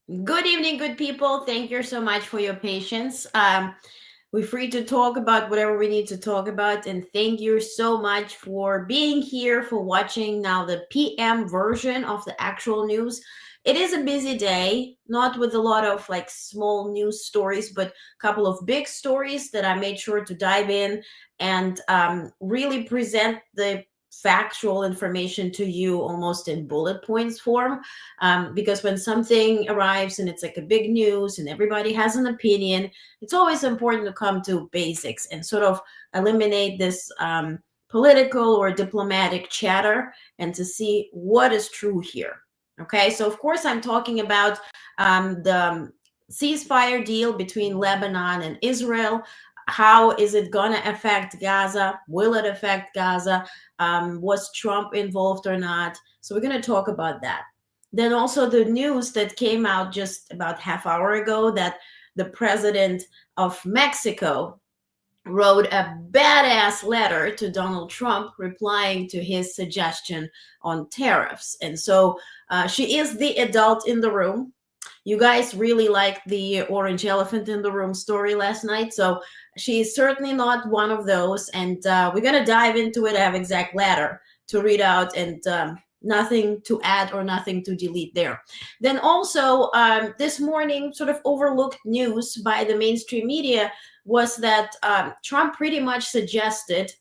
Good evening, good people. Thank you so much for your patience. We're free to talk about whatever we need to talk about. And thank you so much for being here, for watching now the PM version of the actual news. It is a busy day, not with a lot of like small news stories, but a couple of big stories that I made sure to dive in and really present the factual information to you almost in bullet points form, because when something arrives and it's like a big news and everybody has an opinion, it's always important to come to basics and sort of eliminate this political or diplomatic chatter and to see what is true here. Okay, so of course, I'm talking about the ceasefire deal between Lebanon and Israel. How is it going to affect Gaza? Will it affect Gaza? Was Trump involved or not? So we're going to talk about that. Then also the news that came out just about half hour ago that the president of Mexico wrote a badass letter to Donald Trump replying to his suggestion on tariffs. And so she is the adult in the room. You guys really liked the orange elephant in the room story last night. So she's certainly not one of those. And we're going to dive into it. I have exact letter to read out and nothing to add or nothing to delete there. Then also, this morning, sort of overlooked news by the mainstream media was that Trump pretty much suggested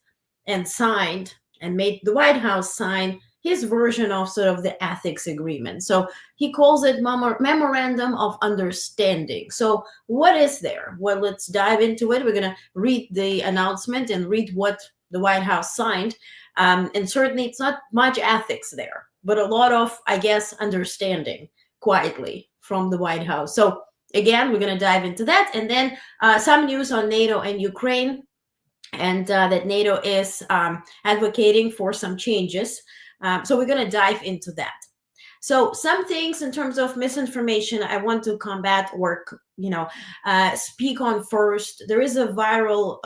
and signed and made the White House sign his version of sort of the ethics agreement. So he calls it memorandum of understanding. So what is there? Well, let's dive into it. We're going to read the announcement and read what the White House signed. And certainly it's not much ethics there, but a lot of, I guess, understanding quietly from the White House. So again, we're going to dive into that. And then some news on NATO and Ukraine, and that NATO is advocating for some changes. So we're going to dive into that. So some things in terms of misinformation I want to combat or speak on first. There is a viral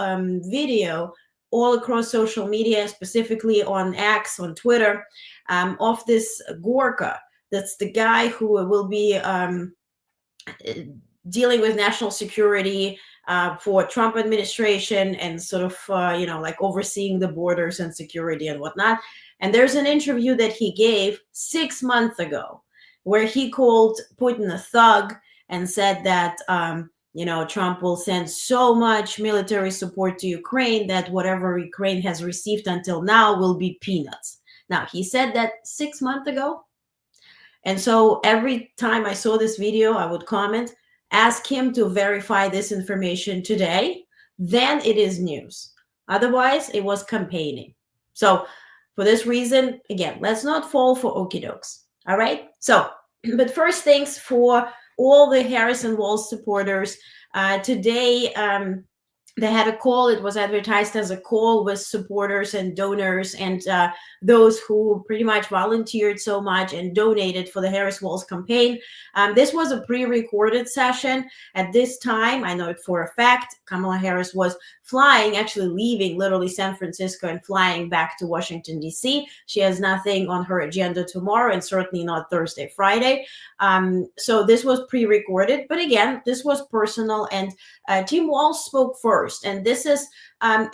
video all across social media, specifically on X, on Twitter, of this Gorka. That's the guy who will be dealing with national security for Trump administration and sort of like overseeing the borders and security and whatnot. And there's an interview that he gave 6 months ago where he called Putin a thug and said that Trump will send so much military support to Ukraine that whatever Ukraine has received until now will be peanuts. Now, he said that 6 months ago. And so every time I saw this video, I would comment, ask him to verify this information today. Then it is news. Otherwise, it was campaigning. So for this reason, again, let's not fall for okie dokes. All right. So, but first things for all the Harrison Walz supporters. Today, they had a call. It was advertised as a call with supporters and donors and those who pretty much volunteered so much and donated for the Harris Walz campaign. This was a pre-recorded session. At this time, I know it for a fact, Kamala Harris was flying, actually leaving literally San Francisco and flying back to Washington, D.C. She has nothing on her agenda tomorrow and certainly not Thursday, Friday. So this was pre-recorded. But again, this was personal, and Tim Walz spoke first. And this is a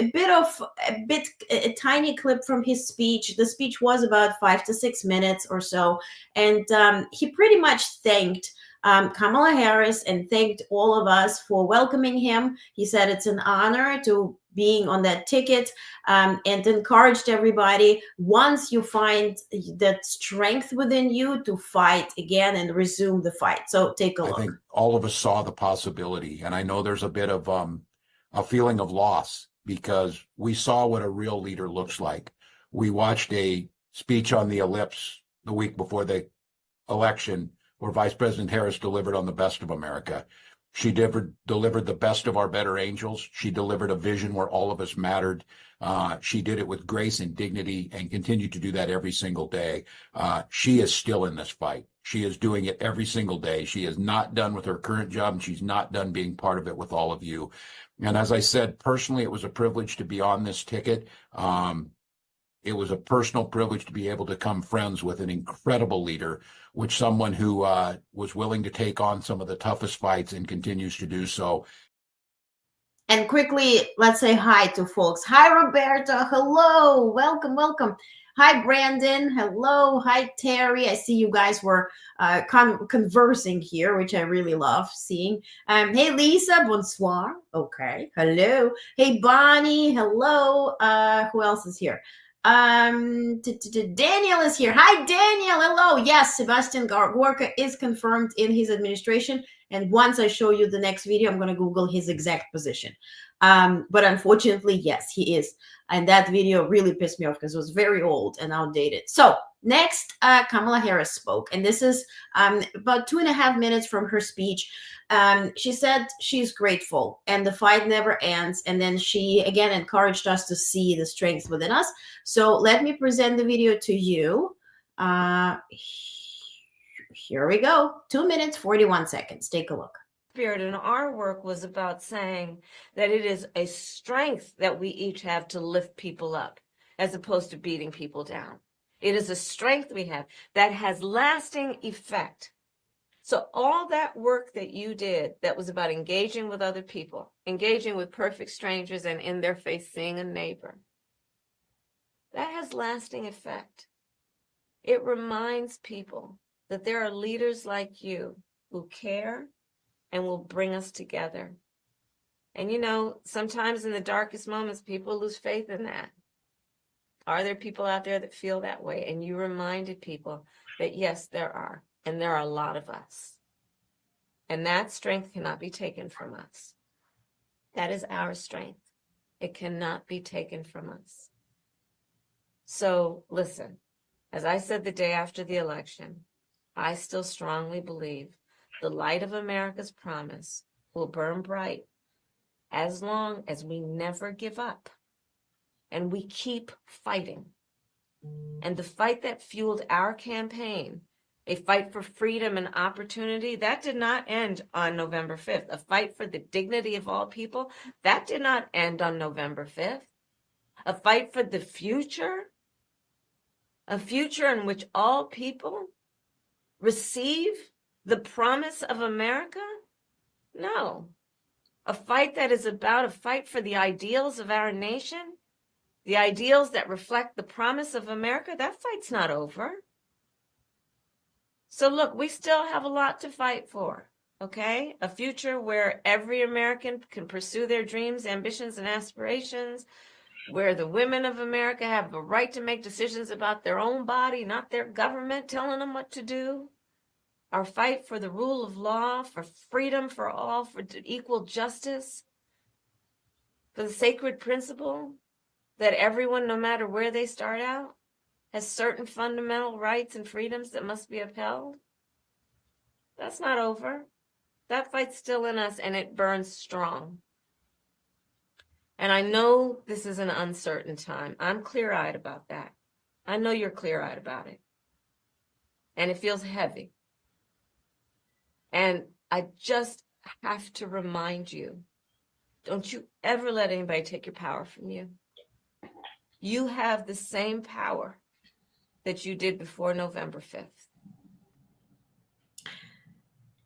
tiny clip from his speech. The speech was about 5 to 6 minutes or so. And he pretty much thanked Kamala Harris and thanked all of us for welcoming him. He said it's an honor to being on that ticket, and encouraged everybody, once you find that strength within you, to fight again and resume the fight. So take a look. I think all of us saw the possibility, and I know there's a bit of a feeling of loss because we saw what a real leader looks like. We watched a speech on the Ellipse the week before the election where Vice President Harris delivered on the best of America. She delivered the best of our better angels. She delivered a vision where all of us mattered. She did it with grace and dignity and continued to do that every single day. She is still in this fight. She is doing it every single day. She is not done with her current job, and she's not done being part of it with all of you. And as I said, personally, it was a privilege to be on this ticket. it was a personal privilege to be able to become friends with an incredible leader, with someone who was willing to take on some of the toughest fights and continues to do so. And quickly, let's say hi to folks. Hi, Roberta. Hello. Welcome, welcome. Hi, Brandon. Hello. Hi, Terry. I see you guys were conversing here, which I really love seeing. Hey, Lisa. Bonsoir. Okay. Hello. Hey, Bonnie. Hello. Who else is here? Daniel is here. Hi, Daniel. Hello. Yes, Sebastian Gorka is confirmed in his administration. And once I show you the next video, I'm going to Google his exact position. But unfortunately, yes, he is. And that video really pissed me off because it was very old and outdated. So next, Kamala Harris spoke. And this is about 2.5 minutes from her speech. She said she's grateful and the fight never ends. And then she, again, encouraged us to see the strength within us. So let me present the video to you. Here we go. 2 minutes, 41 seconds. Take a look. Spirit in our work was about saying that it is a strength that we each have to lift people up as opposed to beating people down. It is a strength we have that has lasting effect. So all that work that you did that was about engaging with other people, engaging with perfect strangers and in their face seeing a neighbor, that has lasting effect. It reminds people that there are leaders like you who care and will bring us together. And you know, sometimes in the darkest moments, people lose faith in that. Are there people out there that feel that way? And you reminded people that yes, there are. And there are a lot of us. And that strength cannot be taken from us. That is our strength. It cannot be taken from us. So listen, as I said the day after the election, I still strongly believe the light of America's promise will burn bright as long as we never give up and we keep fighting. And the fight that fueled our campaign, a fight for freedom and opportunity, that did not end on November 5th. A fight for the dignity of all people, that did not end on November 5th. A fight for the future, a future in which all people receive the promise of America? No. A fight that is about a fight for the ideals of our nation, the ideals that reflect the promise of America, that fight's not over. So look, we still have a lot to fight for, okay? A future where every American can pursue their dreams, ambitions, and aspirations, where the women of America have the right to make decisions about their own body, not their government telling them what to do. Our fight for the rule of law, for freedom for all, for equal justice, for the sacred principle that everyone, no matter where they start out, has certain fundamental rights and freedoms that must be upheld. That's not over. That fight's still in us and it burns strong. And I know this is an uncertain time. I'm clear-eyed about that. I know you're clear-eyed about it. And it feels heavy. And I just have to remind you, don't you ever let anybody take your power from you. You have the same power that you did before November 5th.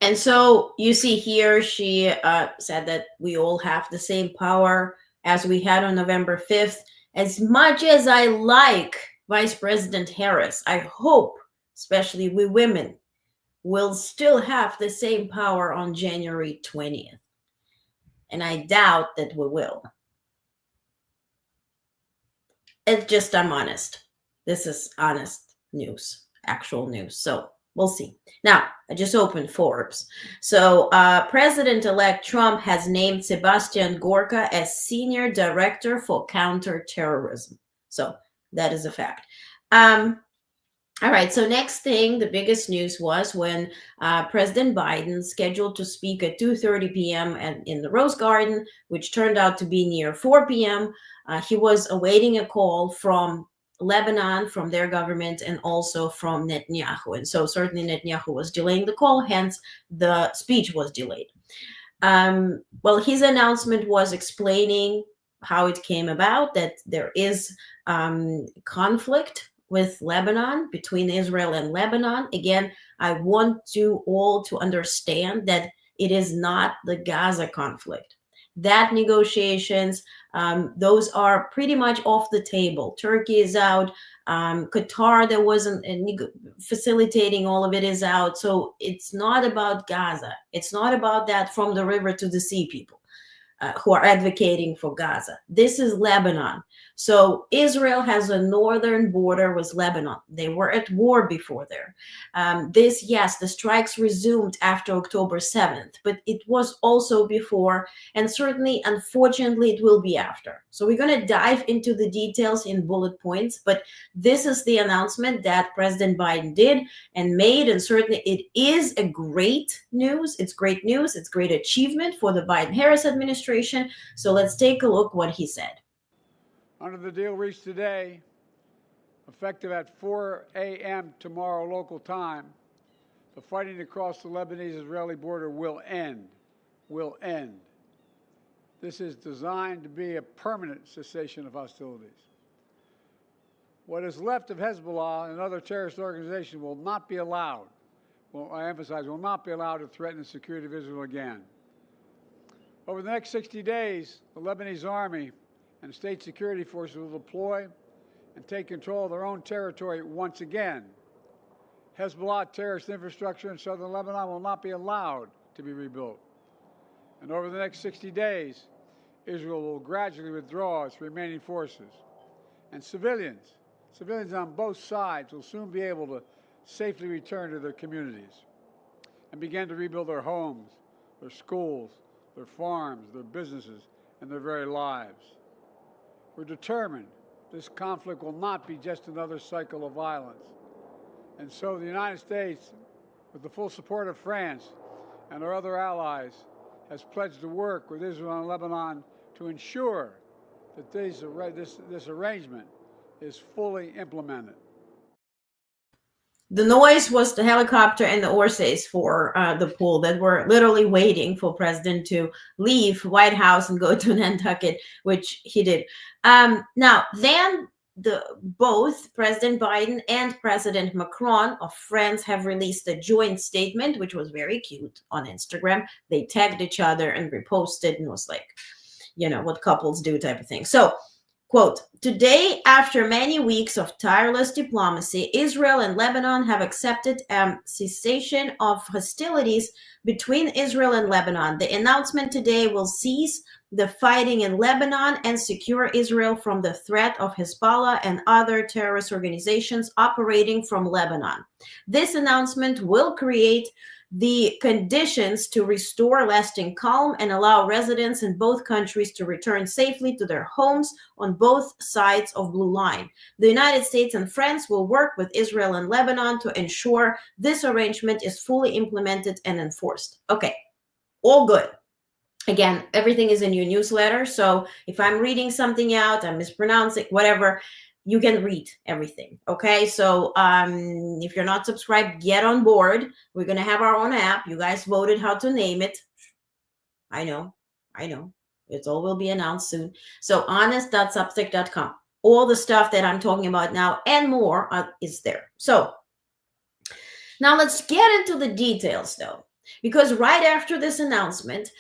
And so you see here, she said that we all have the same power as we had on November 5th. As much as I like Vice President Harris, I hope, especially we women, will still have the same power on January 20th. And I doubt that we will. It's just, I'm honest. This is honest news, actual news. So we'll see. Now, I just opened Forbes. So President-elect Trump has named Sebastian Gorka as Senior Director for Counterterrorism. So that is a fact. All right, so next thing, the biggest news was when President Biden scheduled to speak at 2:30 p.m. in the Rose Garden, which turned out to be near 4 p.m. He was awaiting a call from Lebanon, from their government, and also from Netanyahu. And so certainly Netanyahu was delaying the call, hence the speech was delayed. Well, his announcement was explaining how it came about, that there is conflict with Lebanon, between Israel and Lebanon. Again, I want you all to understand that it is not the Gaza conflict. That negotiations, those are pretty much off the table. Turkey is out. Qatar, that wasn't facilitating all of it, is out. So it's not about Gaza. It's not about that from the river to the sea people who are advocating for Gaza. This is Lebanon. So Israel has a northern border with Lebanon. They were at war before there. Yes, the strikes resumed after October 7th, but it was also before, and certainly, unfortunately, it will be after. So we're going to dive into the details in bullet points, but this is the announcement that President Biden did and made, and certainly it is a great news. It's great news. It's great achievement for the Biden-Harris administration. So let's take a look what he said. Under the deal reached today, effective at 4 a.m. tomorrow local time, the fighting across the Lebanese-Israeli border will end. Will end. This is designed to be a permanent cessation of hostilities. What is left of Hezbollah and other terrorist organizations will not be allowed, I emphasize, will not be allowed to threaten the security of Israel again. Over the next 60 days, the Lebanese army and state security forces will deploy and take control of their own territory once again. Hezbollah terrorist infrastructure in southern Lebanon will not be allowed to be rebuilt. And over the next 60 days, Israel will gradually withdraw its remaining forces. And civilians on both sides will soon be able to safely return to their communities and begin to rebuild their homes, their schools, their farms, their businesses, and their very lives. We're determined this conflict will not be just another cycle of violence. And so the United States, with the full support of France and our other allies, has pledged to work with Israel and Lebanon to ensure that this arrangement is fully implemented. The noise was the helicopter and the Orsays for the pool that were literally waiting for President to leave White House and go to Nantucket, which he did. Now, then both President Biden and President Macron of France have released a joint statement, which was very cute, on Instagram. They tagged each other and reposted, and was like, you know, what couples do type of thing. So, quote, today, after many weeks of tireless diplomacy, Israel and Lebanon have accepted a cessation of hostilities between Israel and Lebanon. The announcement today will cease the fighting in Lebanon and secure Israel from the threat of Hezbollah and other terrorist organizations operating from Lebanon. This announcement will create the conditions to restore lasting calm and allow residents in both countries to return safely to their homes on both sides of Blue Line. The United States and France will work with Israel and Lebanon to ensure this arrangement is fully implemented and enforced. Okay, all good. Again, everything is in your newsletter, so if I'm reading something out, I'm mispronouncing, whatever, you can read everything. Okay, so if you're not subscribed, get on board. We're gonna have our own app. You guys voted how to name it. I know. It all will be announced soon. So honest.substack.com. All the stuff that I'm talking about now and more is there. So now let's get into the details, though, because right after this announcement,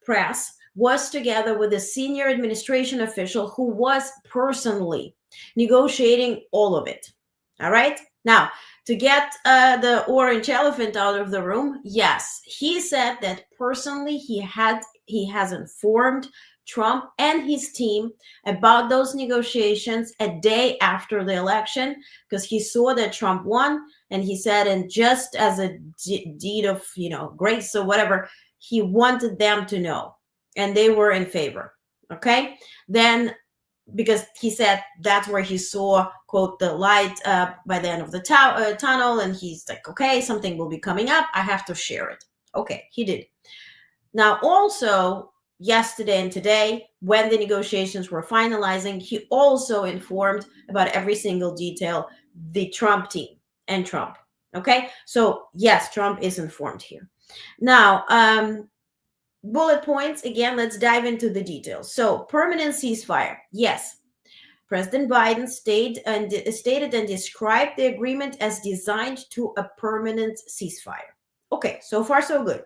press was together with a senior administration official who was personally negotiating all of it. All right. Now, to get the orange elephant out of the room, yes, he said that personally he has informed Trump and his team about those negotiations a day after the election, because he saw that Trump won, and he said, and just as a deed of, grace or whatever, he wanted them to know. And they were in favor. Okay. Then, because he said that's where he saw, quote, the light by the end of the tunnel. And he's like, okay, something will be coming up. I have to share it. Okay, he did. Now, also yesterday and today, when the negotiations were finalizing, he also informed about every single detail, the Trump team and Trump. Okay. So yes, Trump is informed here. Now, bullet points. Again, let's dive into the details. So, permanent ceasefire. Yes. President Biden stated and described the agreement as designed to a permanent ceasefire. Okay, so far so good.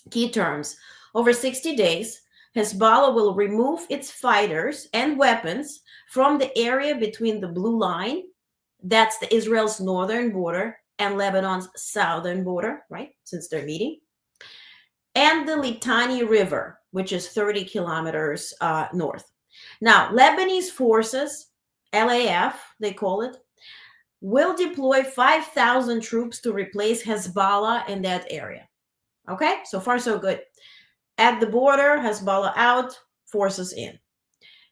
Key terms. Over 60 days, Hezbollah will remove its fighters and weapons from the area between the Blue Line, that's the Israel's northern border, and Lebanon's southern border, right? Since they're meeting, and the Litani River, which is 30 kilometers north. Now, Lebanese forces, LAF, they call it, will deploy 5,000 troops to replace Hezbollah in that area. Okay, so far so good. At the border, Hezbollah out, forces in.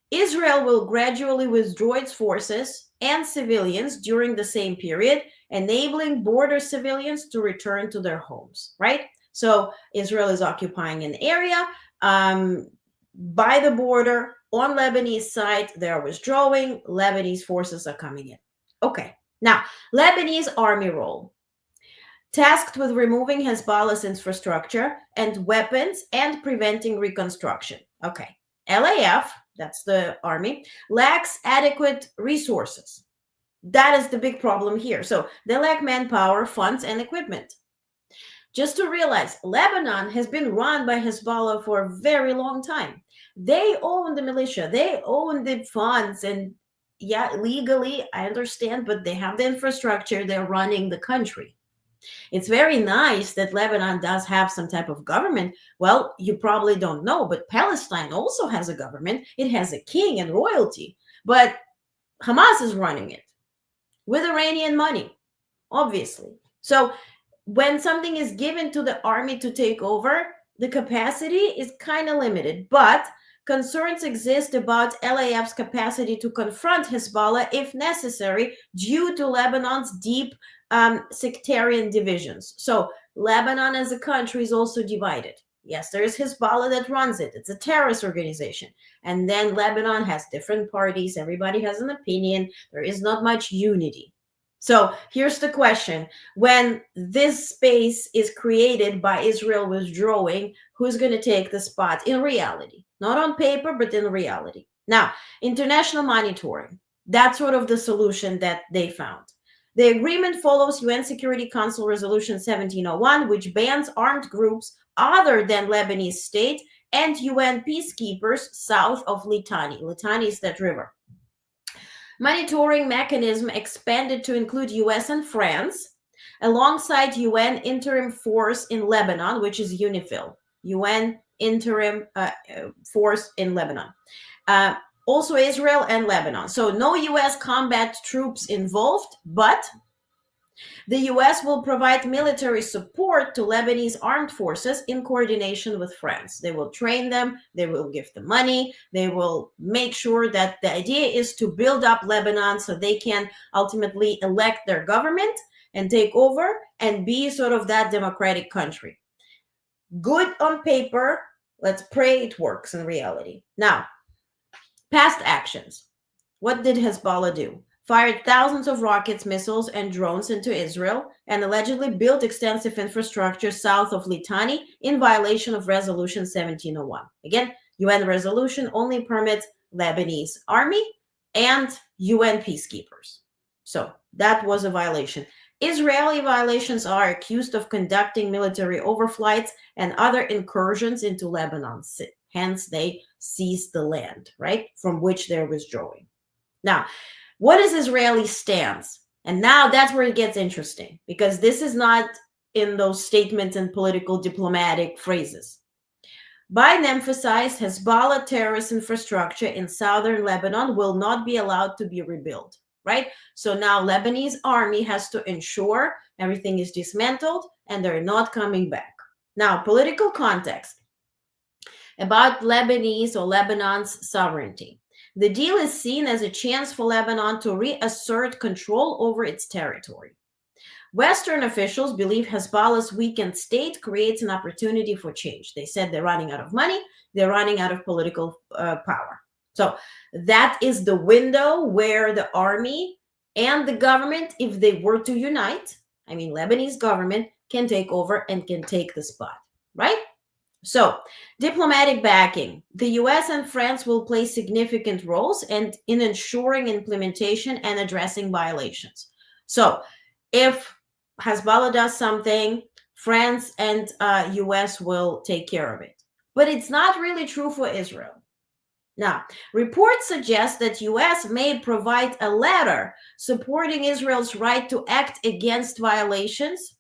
Israel will gradually withdraw its forces and civilians during the same period, enabling border civilians to return to their homes, right? So Israel is occupying an area by the border on Lebanese side. They're withdrawing. Lebanese forces are coming in. Okay, now Lebanese army role. Tasked with removing Hezbollah's infrastructure and weapons and preventing reconstruction. Okay, LAF, that's the army, lacks adequate resources. That is the big problem here. So they lack manpower, funds, and equipment. Just to realize, Lebanon has been run by Hezbollah for a very long time. They own the militia, they own the funds, and yeah, legally, I understand, but they have the infrastructure, they're running the country. It's very nice that Lebanon does have some type of government. Well, you probably don't know, but Palestine also has a government. It has a king and royalty, but Hamas is running it with Iranian money, obviously. So when something is given to the army to take over, the capacity is kind of limited, but concerns exist about LAF's capacity to confront Hezbollah if necessary due to Lebanon's deep sectarian divisions. So Lebanon as a country is also divided. Yes, there is Hezbollah that runs it. It's a terrorist organization. And then Lebanon has different parties. Everybody has an opinion. There is not much unity. So here's the question. When this space is created by Israel withdrawing, who's going to take the spot in reality? Not on paper, but in reality. Now, international monitoring. That's sort of the solution that they found. The agreement follows UN Security Council Resolution 1701, which bans armed groups other than Lebanese state and UN peacekeepers south of Litani. Litani is that river. Monitoring mechanism expanded to include US and France, alongside UN interim force in Lebanon, which is UNIFIL, UN interim force in Lebanon. Also Israel and Lebanon. So no US combat troops involved, but the US will provide military support to Lebanese armed forces in coordination with France. They will train them, they will give them money, they will make sure that the idea is to build up Lebanon so they can ultimately elect their government and take over and be sort of that democratic country. Good on paper, let's pray it works in reality. Now, past actions. What did Hezbollah do? Fired thousands of rockets, missiles, and drones into Israel, and allegedly built extensive infrastructure south of Litani in violation of Resolution 1701. Again, UN resolution only permits Lebanese army and UN peacekeepers. So that was a violation. Israeli violations are accused of conducting military overflights and other incursions into Lebanon. Hence, they seized the land, right, from which they're withdrawing. Now, what is Israeli stance? And now that's where it gets interesting, because this is not in those statements and political diplomatic phrases. Biden emphasized Hezbollah terrorist infrastructure in southern Lebanon will not be allowed to be rebuilt, right? So now Lebanese army has to ensure everything is dismantled and they're not coming back. Now, political context about Lebanese or Lebanon's sovereignty. The deal is seen as a chance for Lebanon to reassert control over its territory. Western officials believe Hezbollah's weakened state creates an opportunity for change. They said they're running out of money, they're running out of political power. So that is the window where the army and the government, if they were to unite, I mean, Lebanese government can take over and can take the spot, right? So, diplomatic backing. The US and France will play significant roles in ensuring implementation and addressing violations. So, if Hezbollah does something, France and US will take care of it. But it's not really true for Israel. Now, reports suggest that US may provide a letter supporting Israel's right to act against violations,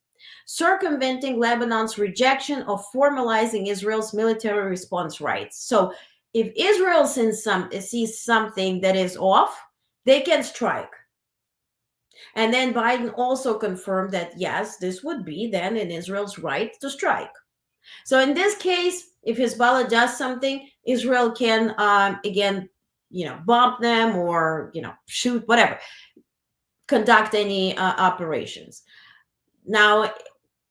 circumventing Lebanon's rejection of formalizing Israel's military response rights. So if Israel sees something that is off, they can strike. And then Biden also confirmed that, yes, this would be then in Israel's right to strike. So in this case, if Hezbollah does something, Israel can, again, bomb them or, shoot, whatever, conduct any operations. Now,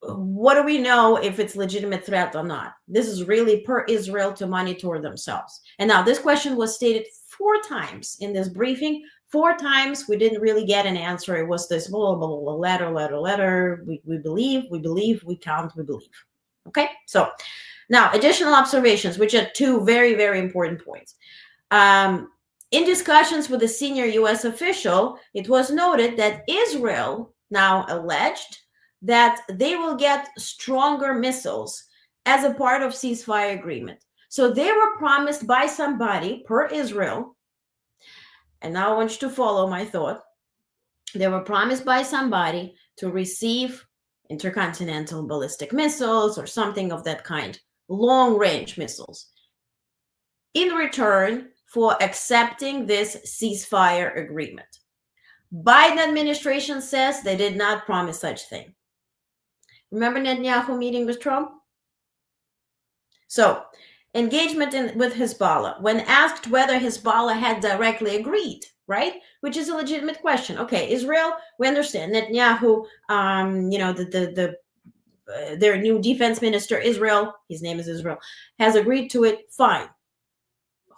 what do we know if it's legitimate threat or not? This is really per Israel to monitor themselves. And now this question was stated 4 times in this briefing. 4 times we didn't really get an answer. It was this blah, blah, blah, letter. We believe, we count, we believe. Okay, so now additional observations, which are 2 very, very important points. In discussions with a senior US official, it was noted that Israel now alleged that they will get stronger missiles as a part of ceasefire agreement. So they were promised by somebody, per Israel, and now I want you to follow my thought. They were promised by somebody to receive intercontinental ballistic missiles or something of that kind, long-range missiles, in return for accepting this ceasefire agreement. Biden administration says they did not promise such thing. Remember Netanyahu meeting with Trump? So, engagement with Hezbollah. When asked whether Hezbollah had directly agreed, right? Which is a legitimate question. Okay, Israel, we understand. Netanyahu, their new defense minister, Israel, his name is Israel, has agreed to it. Fine.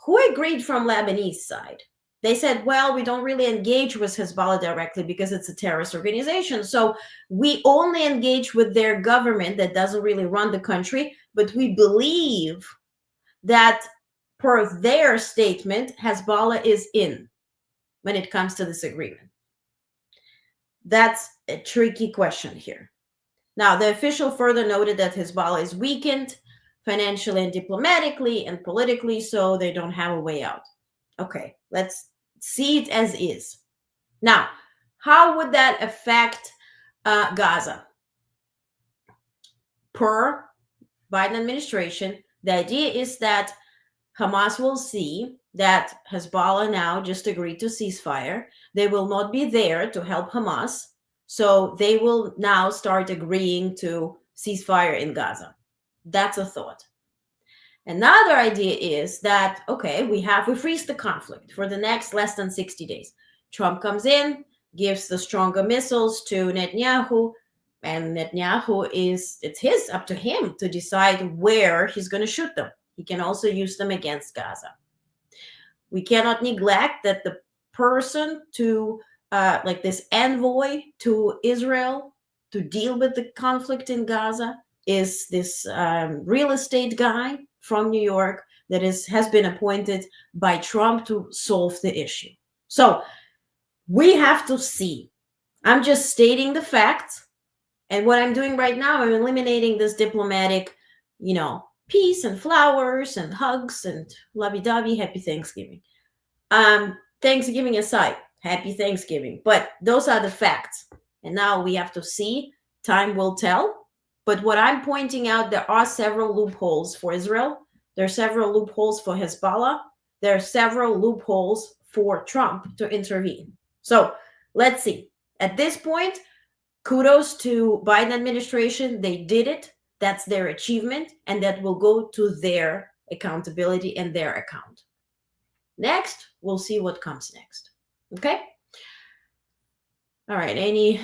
Who agreed from Lebanese side? They said, well, we don't really engage with Hezbollah directly because it's a terrorist organization. So we only engage with their government that doesn't really run the country, but we believe that per their statement, Hezbollah is in when it comes to this agreement. That's a tricky question here. Now, the official further noted that Hezbollah is weakened financially and diplomatically and politically, so they don't have a way out. Okay, let's see it as is. Now, how would that affect Gaza? Per Biden administration, the idea is that Hamas will see that Hezbollah now just agreed to ceasefire. They will not be there to help Hamas. So they will now start agreeing to ceasefire in Gaza. That's a thought. Another idea is that, okay, we freeze the conflict for the next less than 60 days. Trump comes in, gives the stronger missiles to Netanyahu, and Netanyahu it's up to him to decide where he's going to shoot them. He can also use them against Gaza. We cannot neglect that the person to, like this envoy to Israel to deal with the conflict in Gaza is this real estate guy from New York that has been appointed by Trump to solve the issue. So we have to see. I'm just stating the facts. And what I'm doing right now, I'm eliminating this diplomatic, peace and flowers and hugs and lovey-dovey, happy Thanksgiving. Thanksgiving aside, happy Thanksgiving. But those are the facts. And now we have to see. Time will tell. But what I'm pointing out, there are several loopholes for Israel. There are several loopholes for Hezbollah. There are several loopholes for Trump to intervene. So let's see. At this point, kudos to Biden administration. They did it. That's their achievement. And that will go to their accountability and their account. Next, we'll see what comes next. Okay? All right. Any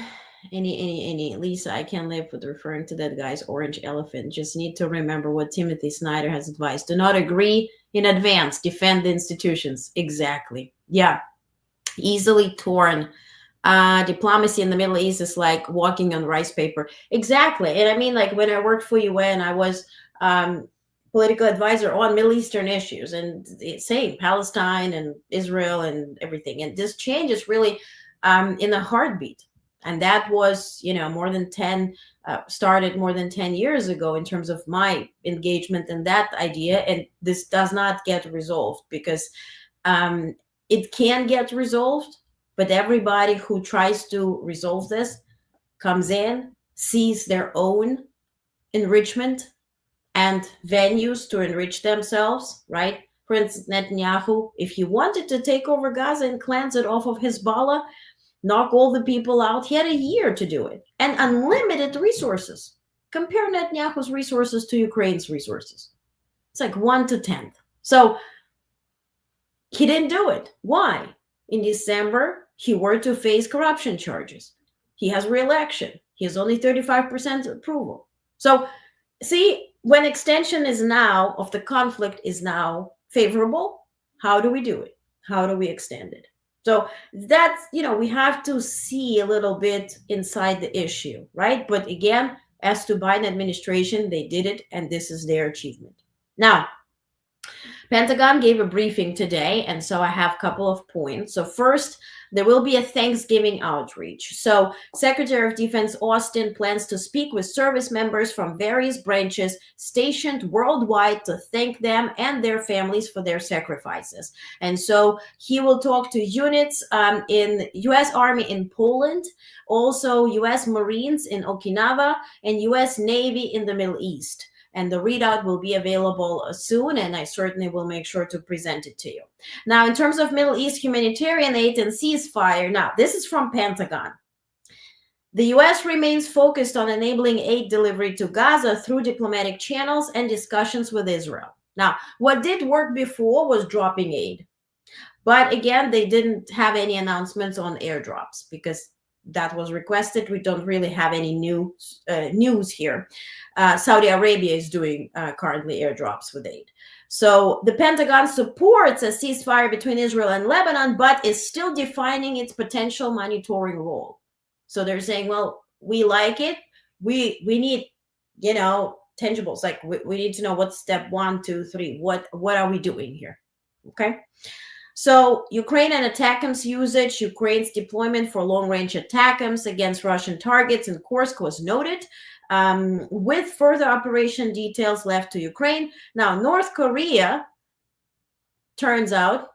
Lisa, I can't live with referring to that guy's orange elephant. Just need to remember what Timothy Snyder has advised. Do not agree in advance. Defend the institutions. Exactly. Yeah. Easily torn. Diplomacy in the Middle East is like walking on rice paper. Exactly. And I mean, like when I worked for UN, I was political advisor on Middle Eastern issues, and saying Palestine and Israel and everything. And this change is really in a heartbeat. And that was, more than 10, started more than 10 years ago in terms of my engagement in that idea. And this does not get resolved because it can get resolved, but everybody who tries to resolve this comes in, sees their own enrichment and venues to enrich themselves, right? For instance, Netanyahu, if he wanted to take over Gaza and cleanse it off of Hezbollah, knock all the people out, he had a year to do it, and unlimited resources. Compare Netanyahu's resources to Ukraine's resources. It's like 1 to 10. So he didn't do it. Why? In December, he were to face corruption charges. He has re-election. He has only 35% approval. So see, when extension is now of the conflict is now favorable, how do we do it? How do we extend it? So that's, we have to see a little bit inside the issue, right? But again, as to Biden administration, they did it, and this is their achievement. Now, Pentagon gave a briefing today, and so I have a couple of points. So first, there will be a Thanksgiving outreach. So Secretary of Defense Austin plans to speak with service members from various branches stationed worldwide to thank them and their families for their sacrifices. And so he will talk to units in U.S. Army in Poland, also U.S. Marines in Okinawa, and U.S. Navy in the Middle East. And the readout will be available soon, and I certainly will make sure to present it to you. Now, in terms of Middle East humanitarian aid and ceasefire, now, this is from Pentagon. The U.S. remains focused on enabling aid delivery to Gaza through diplomatic channels and discussions with Israel. Now, what did work before was dropping aid. But again, they didn't have any announcements on airdrops because that was requested. We don't really have any news here. Saudi Arabia is doing currently airdrops with aid. So the Pentagon supports a ceasefire between Israel and Lebanon, but is still defining its potential monitoring role. So they're saying, well, we like it. We need, tangibles. Like we need to know what's step 1, 2, 3. What are we doing here? Okay. So Ukraine and ATACMS usage, Ukraine's deployment for long-range ATACMS against Russian targets in Kursk was noted, with further operation details left to Ukraine. Now, North Korea, turns out,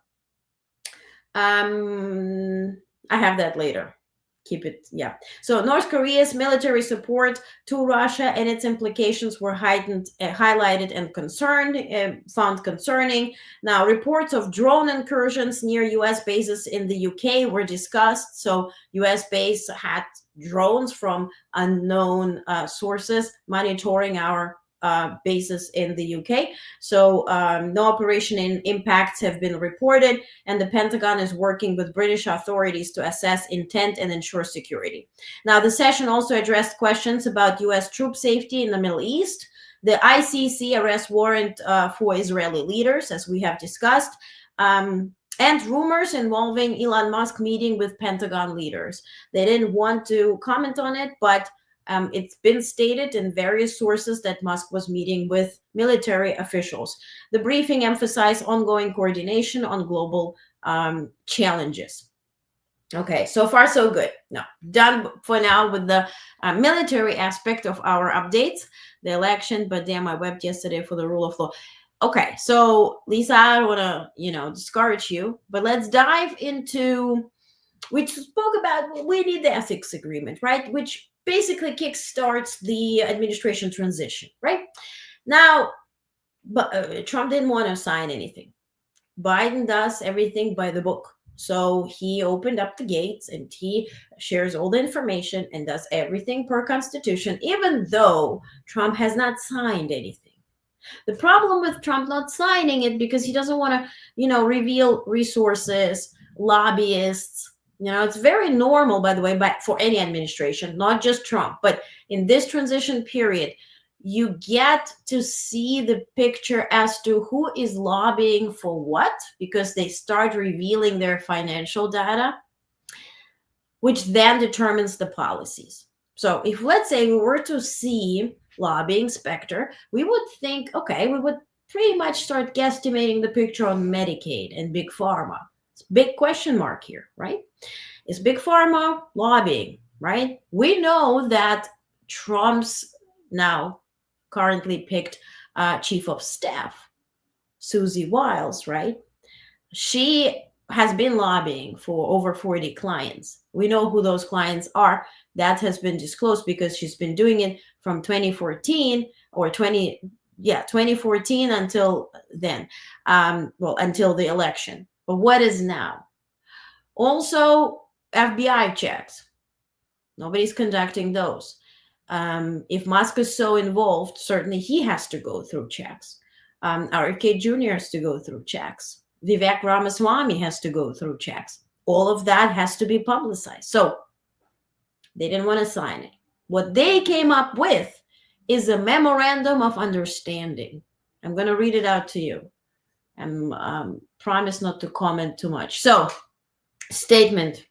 I have that later. Keep it, yeah. So North Korea's military support to Russia and its implications were highlighted and found concerning. Now, reports of drone incursions near U.S. bases in the UK were discussed. So U.S. base had drones from unknown sources monitoring our bases in the UK. So no operation impacts have been reported, and the Pentagon is working with British authorities to assess intent and ensure security. Now, the session also addressed questions about U.S. troop safety in the Middle East, the ICC arrest warrant for Israeli leaders, as we have discussed, and rumors involving Elon Musk meeting with Pentagon leaders. They didn't want to comment on it, but it's been stated in various sources that Musk was meeting with military officials. The briefing emphasized ongoing coordination on global challenges. Okay, so far so good. Now, done for now with the military aspect of our updates, the election, but damn, I wept yesterday for the rule of law. Okay, so Lisa, I don't want to, discourage you, but let's dive into, we spoke about, we need the ethics agreement, right? Which basically kickstarts the administration transition, right? Now, but Trump didn't want to sign anything. Biden does everything by the book. So he opened up the gates and he shares all the information and does everything per Constitution, even though Trump has not signed anything. The problem with Trump not signing it, because he doesn't want to, reveal resources, lobbyists. It's very normal, by the way, for any administration, not just Trump, but in this transition period, you get to see the picture as to who is lobbying for what, because they start revealing their financial data, which then determines the policies. So if, let's say, we were to see lobbying specter, we would think, okay, we would pretty much start guesstimating the picture on Medicaid and Big Pharma. It's a big question mark here, right? Is Big Pharma lobbying, right? We know that Trump's now currently picked chief of staff, Susie Wiles, right? She has been lobbying for over 40 clients. We know who those clients are. That has been disclosed because she's been doing it from 2014 or 2014 until then, until the election. But what is now? Also, FBI checks. Nobody's conducting those. If Musk is so involved, certainly he has to go through checks. RFK Jr. has to go through checks. Vivek Ramaswamy has to go through checks. All of that has to be publicized. So they didn't want to sign it. What they came up with is a memorandum of understanding. I'm going to read it out to you. And promise not to comment too much. So, statement.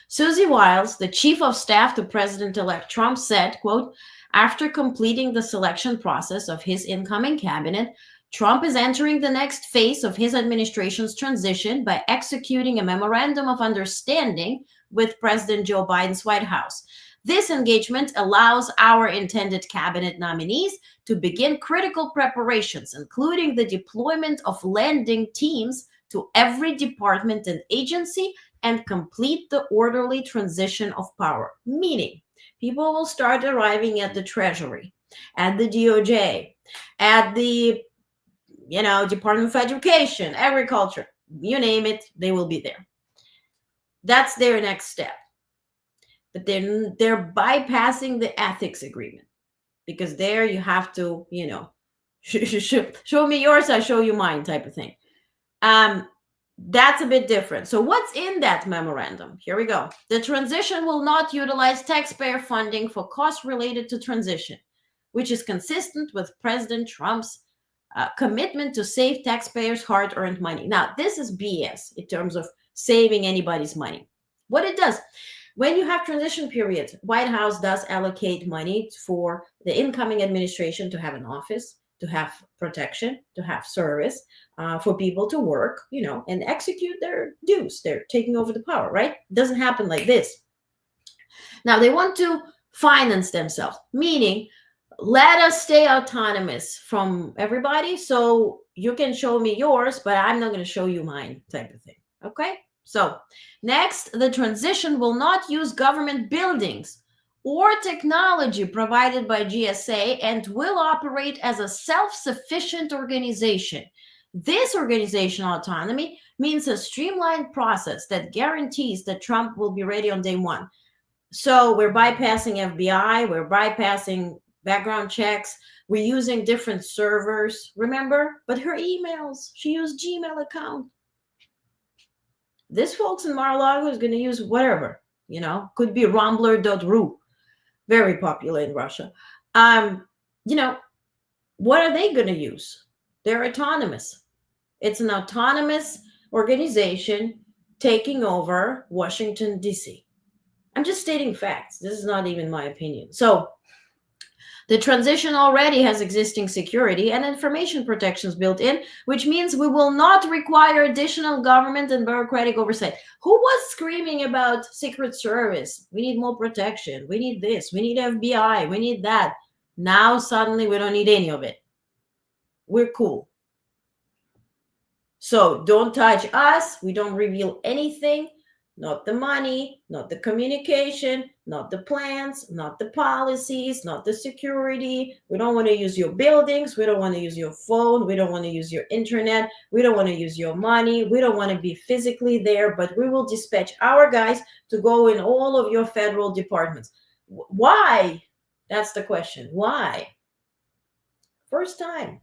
Susie Wiles, the chief of staff to President-elect Trump, said, quote, after completing the selection process of his incoming cabinet, Trump is entering the next phase of his administration's transition by executing a memorandum of understanding with President Joe Biden's White House. This engagement allows our intended cabinet nominees to begin critical preparations, including the deployment of landing teams to every department and agency and complete the orderly transition of power. Meaning, people will start arriving at the Treasury, at the DOJ, at the Department of Education, Agriculture, you name it, they will be there. That's their next step. But they're bypassing the ethics agreement because there you have to, show me yours, I show you mine type of thing. That's a bit different. So what's in that memorandum? Here we go. The transition will not utilize taxpayer funding for costs related to transition, which is consistent with President Trump's commitment to save taxpayers' hard-earned money. Now, this is BS in terms of saving anybody's money. What it does, when you have transition periods, White House does allocate money for the incoming administration to have an office, to have protection, to have service, for people to work, and execute their dues. They're taking over the power, right? It doesn't happen like this. Now, they want to finance themselves, meaning let us stay autonomous from everybody so you can show me yours, but I'm not going to show you mine type of thing. Okay? So next, the transition will not use government buildings or technology provided by GSA and will operate as a self-sufficient organization. This organizational autonomy means a streamlined process that guarantees that Trump will be ready on day one. So we're bypassing FBI, we're bypassing background checks, we're using different servers, remember? But her emails, she used Gmail account. This folks in Mar-a-Lago is going to use whatever, could be Rambler.ru, very popular in Russia. What are they going to use? They're autonomous. It's an autonomous organization taking over Washington, D.C. I'm just stating facts. This is not even my opinion. So the transition already has existing security and information protections built in, which means we will not require additional government and bureaucratic oversight. Who was screaming about Secret Service? We need more protection. We need this. We need FBI. We need that. Now suddenly we don't need any of it. We're cool. So don't touch us. We don't reveal anything. Not the money, not the communication, not the plans, not the policies, not the security. We don't want to use your buildings. We don't want to use your phone. We don't want to use your internet. We don't want to use your money. We don't want to be physically there, but we will dispatch our guys to go in all of your federal departments. Why? That's the question. Why? First time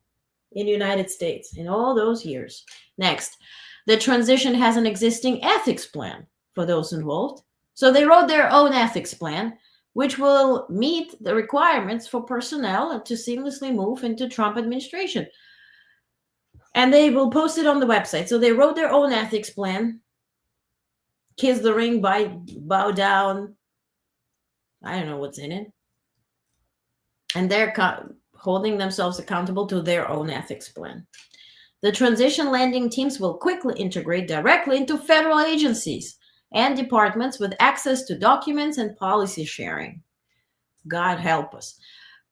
in the United States in all those years. Next, the transition has an existing ethics plan for those involved. So they wrote their own ethics plan, which will meet the requirements for personnel to seamlessly move into Trump administration. And they will post it on the website. So they wrote their own ethics plan. Kiss the ring, bow down. I don't know what's in it. And they're holding themselves accountable to their own ethics plan. The transition lending teams will quickly integrate directly into federal agencies and departments with access to documents and policy sharing. God help us.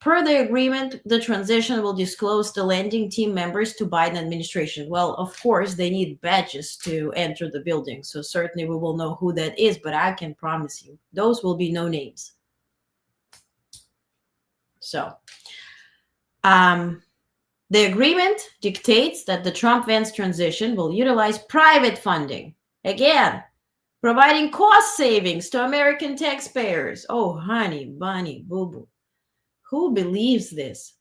Per the agreement, the transition will disclose the lending team members to Biden administration. Well, of course, they need badges to enter the building, so certainly we will know who that is, but I can promise you, those will be no names. So, the agreement dictates that the Trump-Vance transition will utilize private funding. Again, providing cost savings to American taxpayers. Oh, honey, bunny, boo-boo. Who believes this?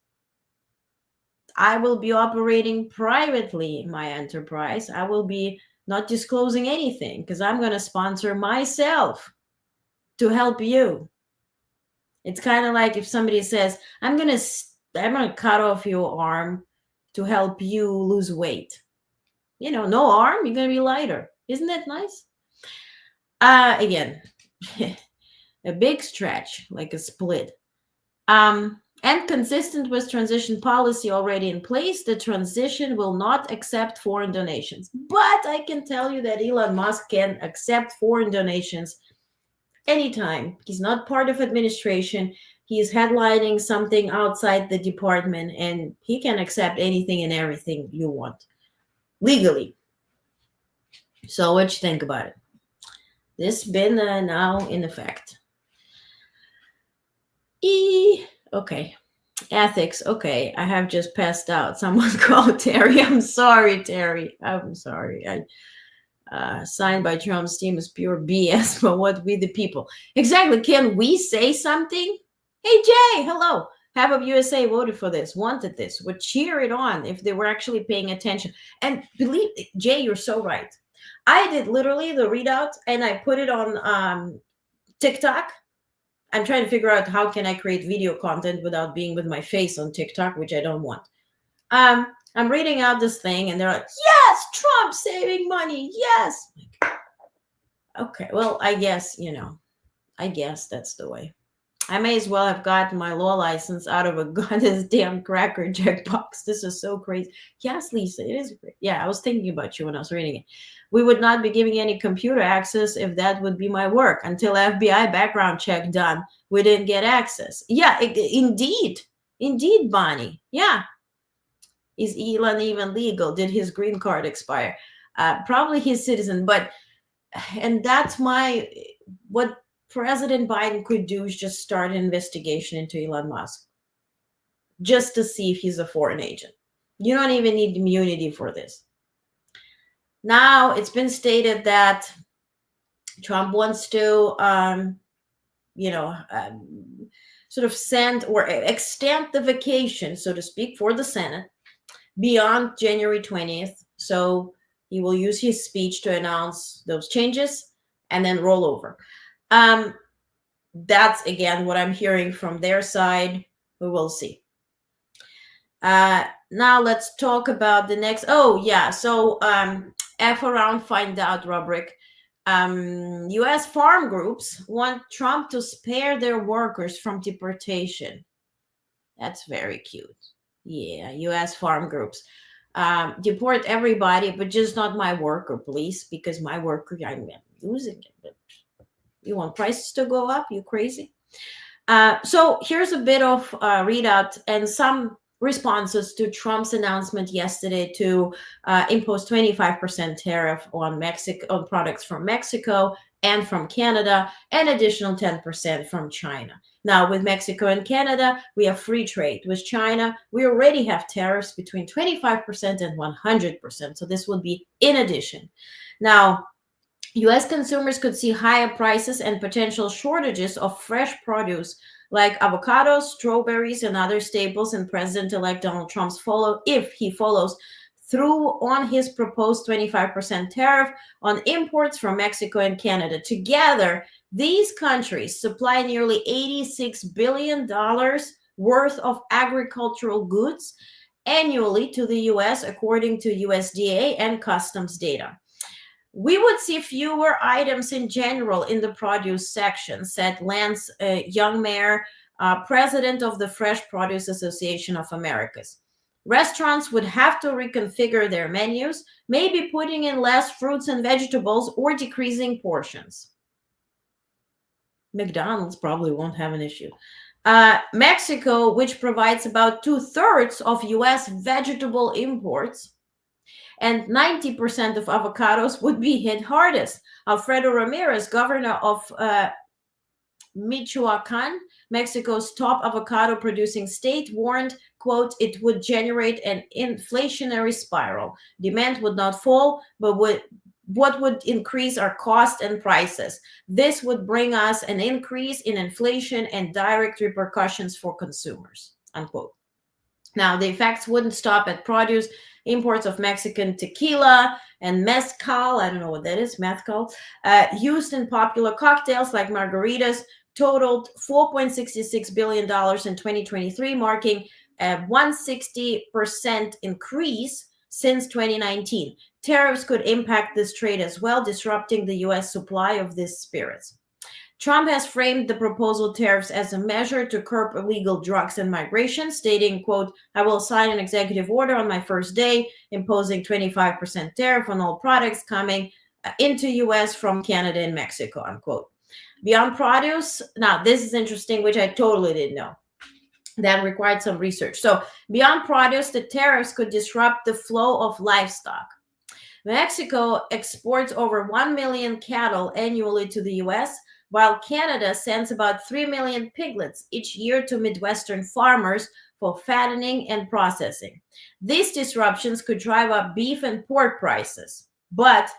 I will be operating privately in my enterprise. I will be not disclosing anything because I'm going to sponsor myself to help you. It's kind of like if somebody says, I'm going to cut off your arm to help you lose weight. You know, no arm, you're going to be lighter. Isn't that nice? Again, a big stretch, like a split. And consistent with transition policy already in place, the transition will not accept foreign donations. But I can tell you that Elon Musk can accept foreign donations anytime. He's not part of administration. He's headlining something outside the department, and he can accept anything and everything you want legally. So what you think about it? This been now in effect. Okay. Ethics. Okay. I have just passed out. Someone called Terry. I'm sorry, Terry. I'm sorry. Signed by Trump's team is pure BS, but what we the people? Exactly. Can we say something? Hey, Jay, hello. Half of USA voted for this, wanted this, would cheer it on if they were actually paying attention. And believe, Jay, you're so right. I did literally the readout and I put it on TikTok. I'm trying to figure out how can I create video content without being with my face on TikTok, which I don't want. I'm reading out this thing and they're like, yes, Trump saving money. Yes. Okay. Well, I guess that's the way. I may as well have gotten my law license out of a goddamn Cracker Jack box. This is so crazy. Yes, Lisa, it is great. Yeah, I was thinking about you when I was reading it. We would not be giving any computer access if that would be my work. Until FBI background check done, we didn't get access. Yeah, indeed. Indeed, Bonnie. Yeah. Is Elon even legal? Did his green card expire? Probably his citizen. And that's what President Biden could do is just start an investigation into Elon Musk just to see if he's a foreign agent. You don't even need immunity for this. Now it's been stated that Trump wants to, sort of send or extend the vacation, so to speak, for the Senate beyond January 20th. So he will use his speech to announce those changes and then roll over. That's again what I'm hearing from their side. We will see. Now let's talk about the next. Oh yeah, so F around, find out rubric. U.S. farm groups want Trump to spare their workers from deportation. That's very cute. Yeah, U.S. farm groups. Deport everybody, but just not my worker, please, because my worker, I'm losing it. But you want prices to go up? You crazy? So here's a bit of readout and some responses to Trump's announcement yesterday to impose 25% tariff on products from Mexico and from Canada, and additional 10% from China. Now, with Mexico and Canada, we have free trade. With China, we already have tariffs between 25% and 100%. So this would be in addition. Now, U.S. consumers could see higher prices and potential shortages of fresh produce like avocados, strawberries, and other staples, and President-elect Donald Trump's if he follows through on his proposed 25% tariff on imports from Mexico and Canada. Together, these countries supply nearly $86 billion worth of agricultural goods annually to the U.S., according to USDA and customs data. We would see fewer items in general in the produce section, said Lance Youngmayer, president of the Fresh Produce Association of Americas. Restaurants would have to reconfigure their menus, maybe putting in less fruits and vegetables or decreasing portions. McDonald's probably won't have an issue. Mexico, which provides about 2/3 of US vegetable imports, and 90% of avocados would be hit hardest. Alfredo Ramirez, governor of Michoacan, Mexico's top avocado producing state, warned, quote, it would generate an inflationary spiral. Demand would not fall, but what would increase our cost and prices. This would bring us an increase in inflation and direct repercussions for consumers, unquote. Now, the effects wouldn't stop at produce. Imports of Mexican tequila and mezcal, I don't know what that is, mezcal, used in popular cocktails like margaritas, totaled $4.66 billion in 2023, marking a 160% increase since 2019. Tariffs could impact this trade as well, disrupting the U.S. supply of these spirits. Trump has framed the proposal tariffs as a measure to curb illegal drugs and migration, stating, quote, I will sign an executive order on my first day, imposing 25% tariff on all products coming into U.S. from Canada and Mexico, unquote. Beyond produce, now this is interesting, which I totally didn't know. That required some research. So beyond produce, the tariffs could disrupt the flow of livestock. Mexico exports over 1 million cattle annually to the U.S., while Canada sends about 3 million piglets each year to Midwestern farmers for fattening and processing. These disruptions could drive up beef and pork prices. But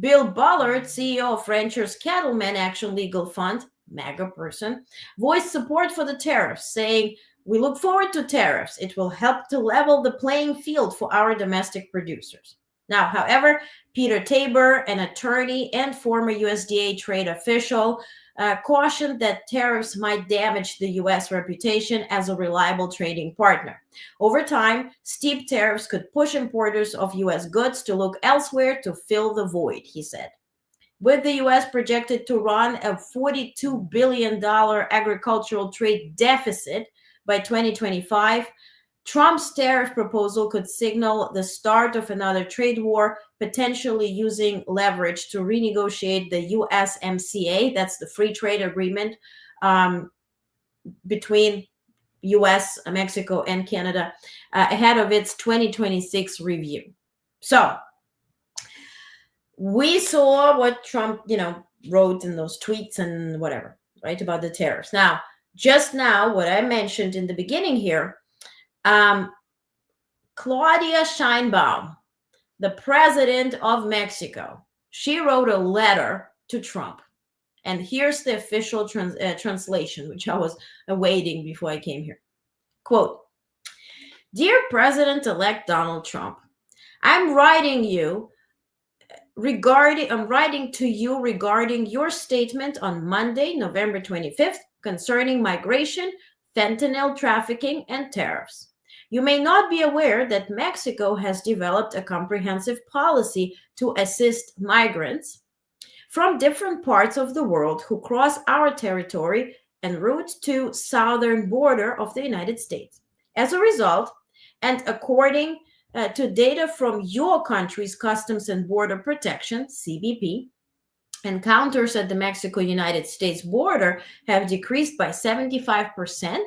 Bill Bullard, CEO of Ranchers Cattlemen Action Legal Fund, MAGA person, voiced support for the tariffs, saying, we look forward to tariffs. It will help to level the playing field for our domestic producers. Now, however, Peter Tabor, an attorney and former USDA trade official, cautioned that tariffs might damage the U.S. reputation as a reliable trading partner. Over time, steep tariffs could push importers of U.S. goods to look elsewhere to fill the void, he said. With the U.S. projected to run a $42 billion agricultural trade deficit by 2025, Trump's tariff proposal could signal the start of another trade war, potentially using leverage to renegotiate the USMCA, that's the free trade agreement between US, Mexico, and Canada, ahead of its 2026 review. So we saw what Trump, wrote in those tweets and whatever, right, about the tariffs. Now, just now, what I mentioned in the beginning here, Claudia Sheinbaum, the president of Mexico, she wrote a letter to Trump. And here's the official translation, which I was awaiting before I came here. Quote, Dear President-elect Donald Trump, I'm writing to you regarding your statement on Monday, November 25th, concerning migration, fentanyl trafficking, and tariffs. You may not be aware that Mexico has developed a comprehensive policy to assist migrants from different parts of the world who cross our territory en route to southern border of the United States. As a result, and according to data from your country's Customs and Border Protection, CBP, encounters at the Mexico-United States border have decreased by 75%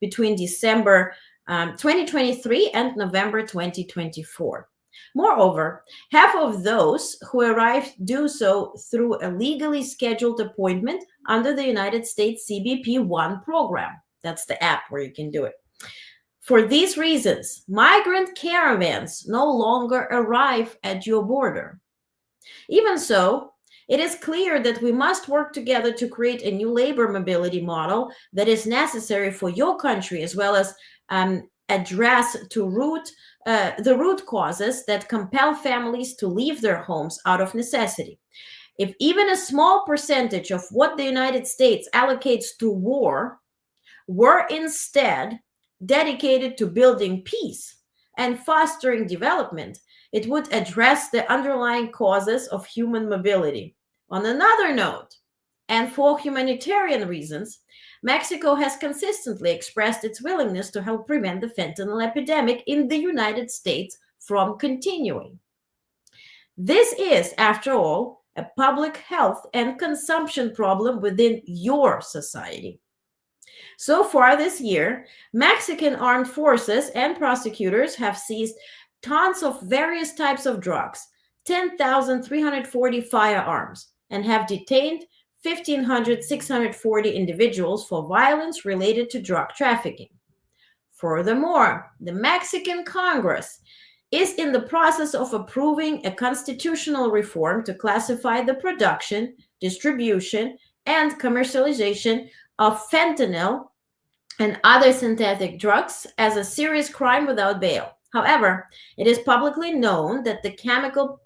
between December 2023 and November 2024. Moreover, half of those who arrive do so through a legally scheduled appointment under the United States CBP One program. That's the app where you can do it. For these reasons, migrant caravans no longer arrive at your border. Even so, it is clear that we must work together to create a new labor mobility model that is necessary for your country, as well as address the root causes that compel families to leave their homes out of necessity. If even a small percentage of what the United States allocates to war were instead dedicated to building peace and fostering development, it would address the underlying causes of human mobility. On another note, and for humanitarian reasons, Mexico has consistently expressed its willingness to help prevent the fentanyl epidemic in the United States from continuing. This is, after all, a public health and consumption problem within your society. So far this year, Mexican armed forces and prosecutors have seized tons of various types of drugs, 10,340 firearms, and have detained 1,640 individuals for violence related to drug trafficking. Furthermore, the Mexican Congress is in the process of approving a constitutional reform to classify the production, distribution, and commercialization of fentanyl and other synthetic drugs as a serious crime without bail. However, it is publicly known that the chemical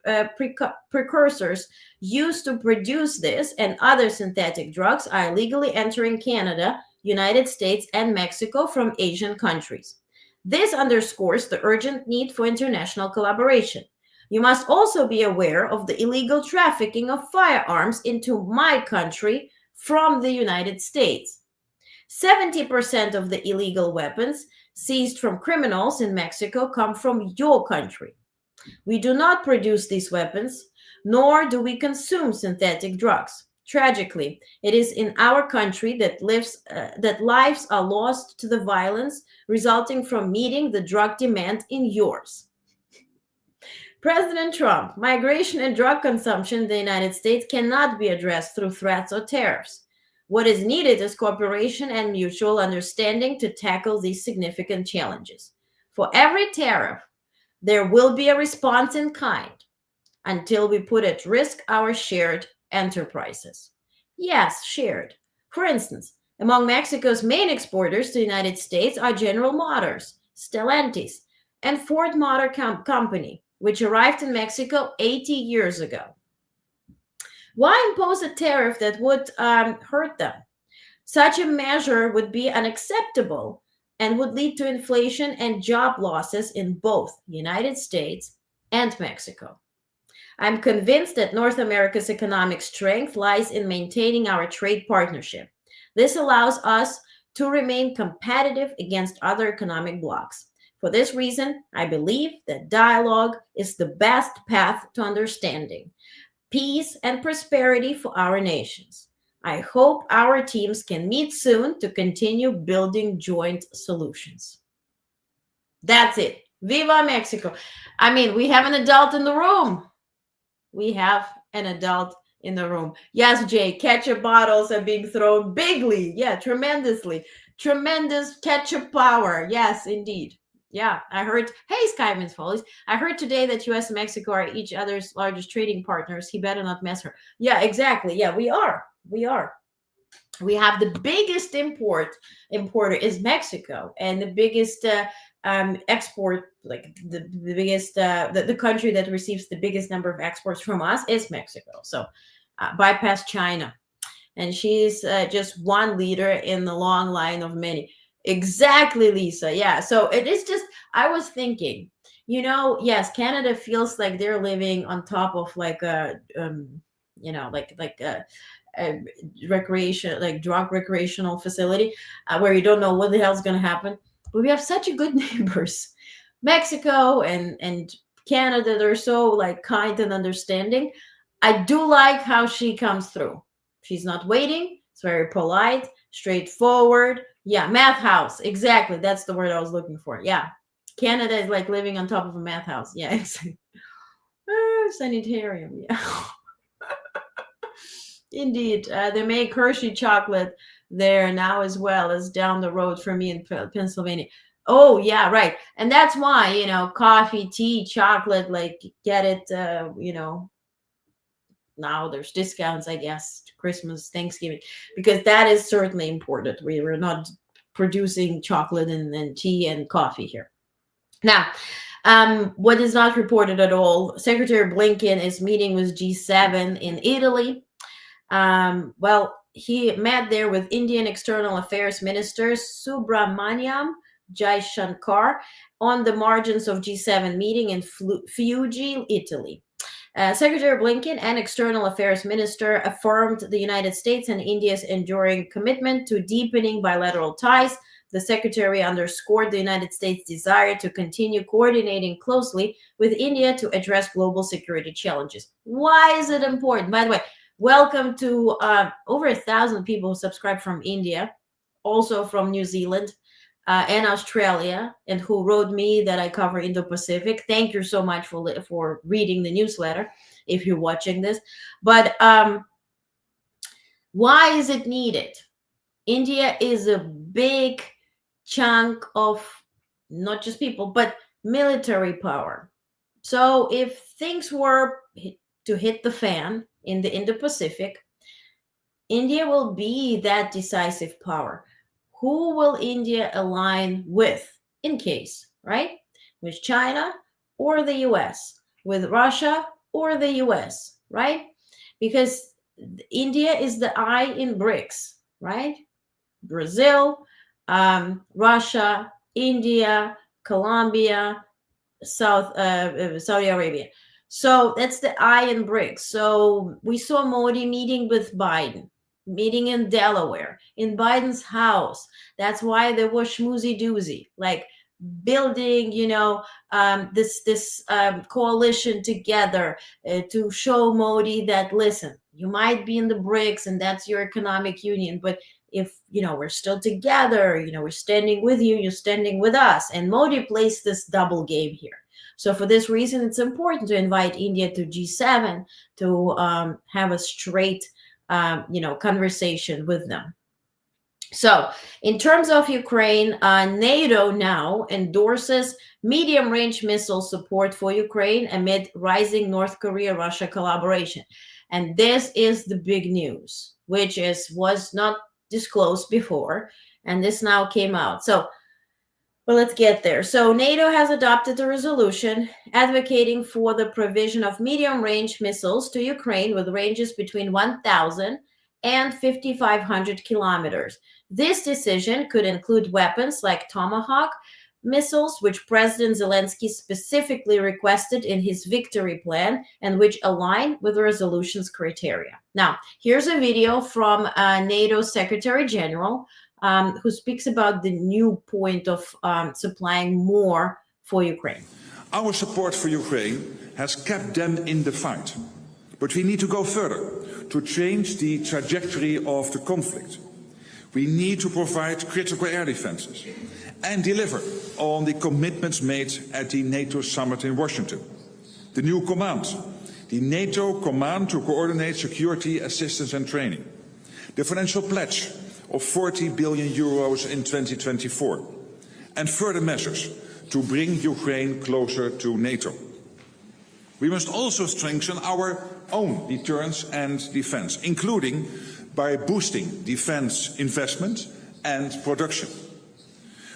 precursors used to produce this and other synthetic drugs are illegally entering Canada, United States, and Mexico from Asian countries. This underscores the urgent need for international collaboration. You must also be aware of the illegal trafficking of firearms into my country from the United States. 70% of the illegal weapons seized from criminals in Mexico come from your country. We do not produce these weapons, nor do we consume synthetic drugs. Tragically, it is in our country that lives are lost to the violence resulting from meeting the drug demand in yours. President Trump, migration and drug consumption in the United States cannot be addressed through threats or tariffs. What is needed is cooperation and mutual understanding to tackle these significant challenges. For every tariff, there will be a response in kind until we put at risk our shared enterprises. Yes, shared. For instance, among Mexico's main exporters to the United States are General Motors, Stellantis, and Ford Motor Company, which arrived in Mexico 80 years ago. Why impose a tariff that would hurt them? Such a measure would be unacceptable and would lead to inflation and job losses in both the United States and Mexico. I'm convinced that North America's economic strength lies in maintaining our trade partnership. This allows us to remain competitive against other economic blocs. For this reason, I believe that dialogue is the best path to understanding, peace, and prosperity for our nations. I hope our teams can meet soon to continue building joint solutions. That's it. Viva Mexico. I mean, we have an adult in the room. We have an adult in the room. Yes, Jay, ketchup bottles are being thrown bigly. Yeah, tremendously. Tremendous ketchup power. Yes, indeed. Yeah, I heard. Hey, Skyman's Follies. I heard today that US and Mexico are each other's largest trading partners. He better not mess her. Yeah, exactly. Yeah, we are. We have the biggest importer is Mexico, and the biggest export, like the biggest, the country that receives the biggest number of exports from us is Mexico. So bypass China. And she's just one leader in the long line of many. Exactly, Lisa. Yeah. So it is just, I was thinking, yes, Canada feels like they're living on top of like a, like a recreation, like drug recreational facility where you don't know what the hell's going to happen. But we have such a good neighbors, Mexico and Canada. They're so like kind and understanding. I do like how she comes through. She's not waiting. It's very polite, straightforward. Yeah, math house. Exactly. That's the word I was looking for. Yeah. Canada is like living on top of a math house. Yeah, exactly. Sanitarium. Yeah. Indeed. They make Hershey chocolate there now as well as down the road for me in Pennsylvania. Oh, yeah, right. And that's why, coffee, tea, chocolate, like get it, now there's discounts, I guess, Christmas, Thanksgiving, because that is certainly important. We're not producing chocolate and tea and coffee here. Now, what is not reported at all, Secretary Blinken is meeting with G7 in Italy. He met there with Indian External Affairs Minister Subramaniam Jaishankar on the margins of G7 meeting in Fiuggi, Italy. Secretary Blinken and External Affairs Minister affirmed the United States and India's enduring commitment to deepening bilateral ties. The Secretary underscored the United States' desire to continue coordinating closely with India to address global security challenges. Why is it important? By the way, welcome to over 1,000 people who subscribe from India, also from New Zealand, and Australia, and who wrote me that I cover Indo-Pacific. Thank you so much for reading the newsletter if you're watching this. But why is it needed? India is a big chunk of not just people, but military power. So if things were to hit the fan in the Indo-Pacific, India will be that decisive power. Who will India align with in case, right? With China or the US, with Russia or the US, right? Because India is the eye in BRICS, right? Brazil, Russia, India, Colombia, Saudi Arabia. So that's the eye in BRICS. So we saw Modi meeting with Biden, meeting in Delaware, in Biden's house. That's why there was schmoozy doozy, like building, this coalition together to show Modi that, listen, you might be in the BRICS and that's your economic union, but if we're still together, we're standing with you, you're standing with us. And Modi plays this double game here. So for this reason, it's important to invite India to G7 to have a straight conversation with them. So in terms of Ukraine, NATO now endorses medium-range missile support for Ukraine amid rising North Korea-Russia collaboration. And this is the big news, which was not disclosed before, and this now came out. So, well, let's get there. So NATO has adopted a resolution advocating for the provision of medium-range missiles to Ukraine with ranges between 1,000 and 5,500 kilometers. This decision could include weapons like Tomahawk missiles, which President Zelensky specifically requested in his victory plan and which align with the resolution's criteria. Now, here's a video from NATO Secretary General who speaks about the new point of supplying more for Ukraine. Our support for Ukraine has kept them in the fight, but we need to go further to change the trajectory of the conflict. We need to provide critical air defenses and deliver on the commitments made at the NATO summit in Washington. The new command, the NATO command to coordinate security, assistance and training. The financial pledge of 40 billion euros in 2024. And further measures to bring Ukraine closer to NATO. We must also strengthen our own deterrence and defense, including by boosting defense investment and production.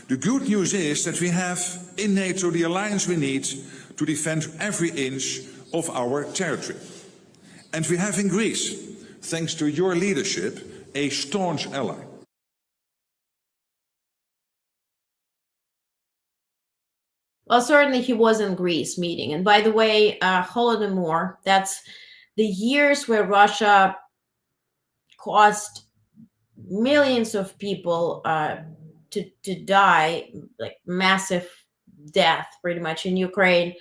The good news is that we have in NATO the alliance we need to defend every inch of our territory. And we have in Greece, thanks to your leadership, a staunch ally. Well, certainly he was in Greece meeting. And by the way, Holodomor, that's the years where Russia caused millions of people to die, like massive death pretty much in Ukraine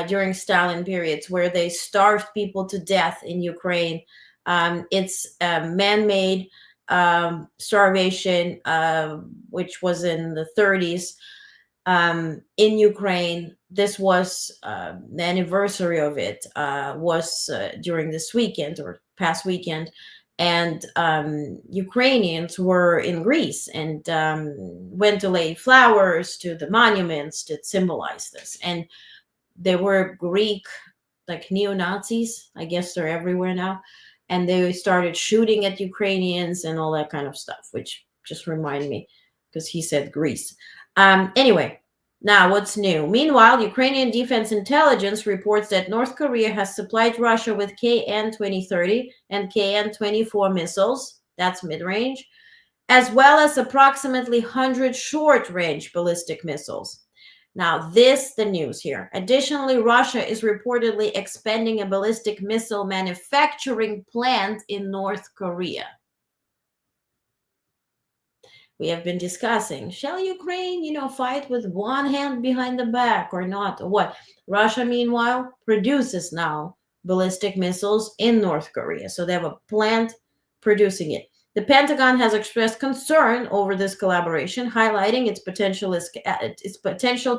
during Stalin periods, where they starved people to death in Ukraine. It's man-made starvation, which was in the 30s. In Ukraine. This was the anniversary of it was during this weekend or past weekend, and Ukrainians were in Greece and went to lay flowers to the monuments that symbolize this. And there were Greek, like neo-Nazis, I guess they're everywhere now, and they started shooting at Ukrainians and all that kind of stuff, which just reminded me because he said Greece. Anyway, now what's new? Meanwhile, Ukrainian Defense Intelligence reports that North Korea has supplied Russia with KN-2030 and KN-24 missiles, that's mid-range, as well as approximately 100 short-range ballistic missiles. Now, the news here. Additionally, Russia is reportedly expanding a ballistic missile manufacturing plant in North Korea. We have been discussing, shall Ukraine, fight with one hand behind the back or not? Or what? Russia, meanwhile, produces now ballistic missiles in North Korea. So they have a plant producing it. The Pentagon has expressed concern over this collaboration, highlighting its potential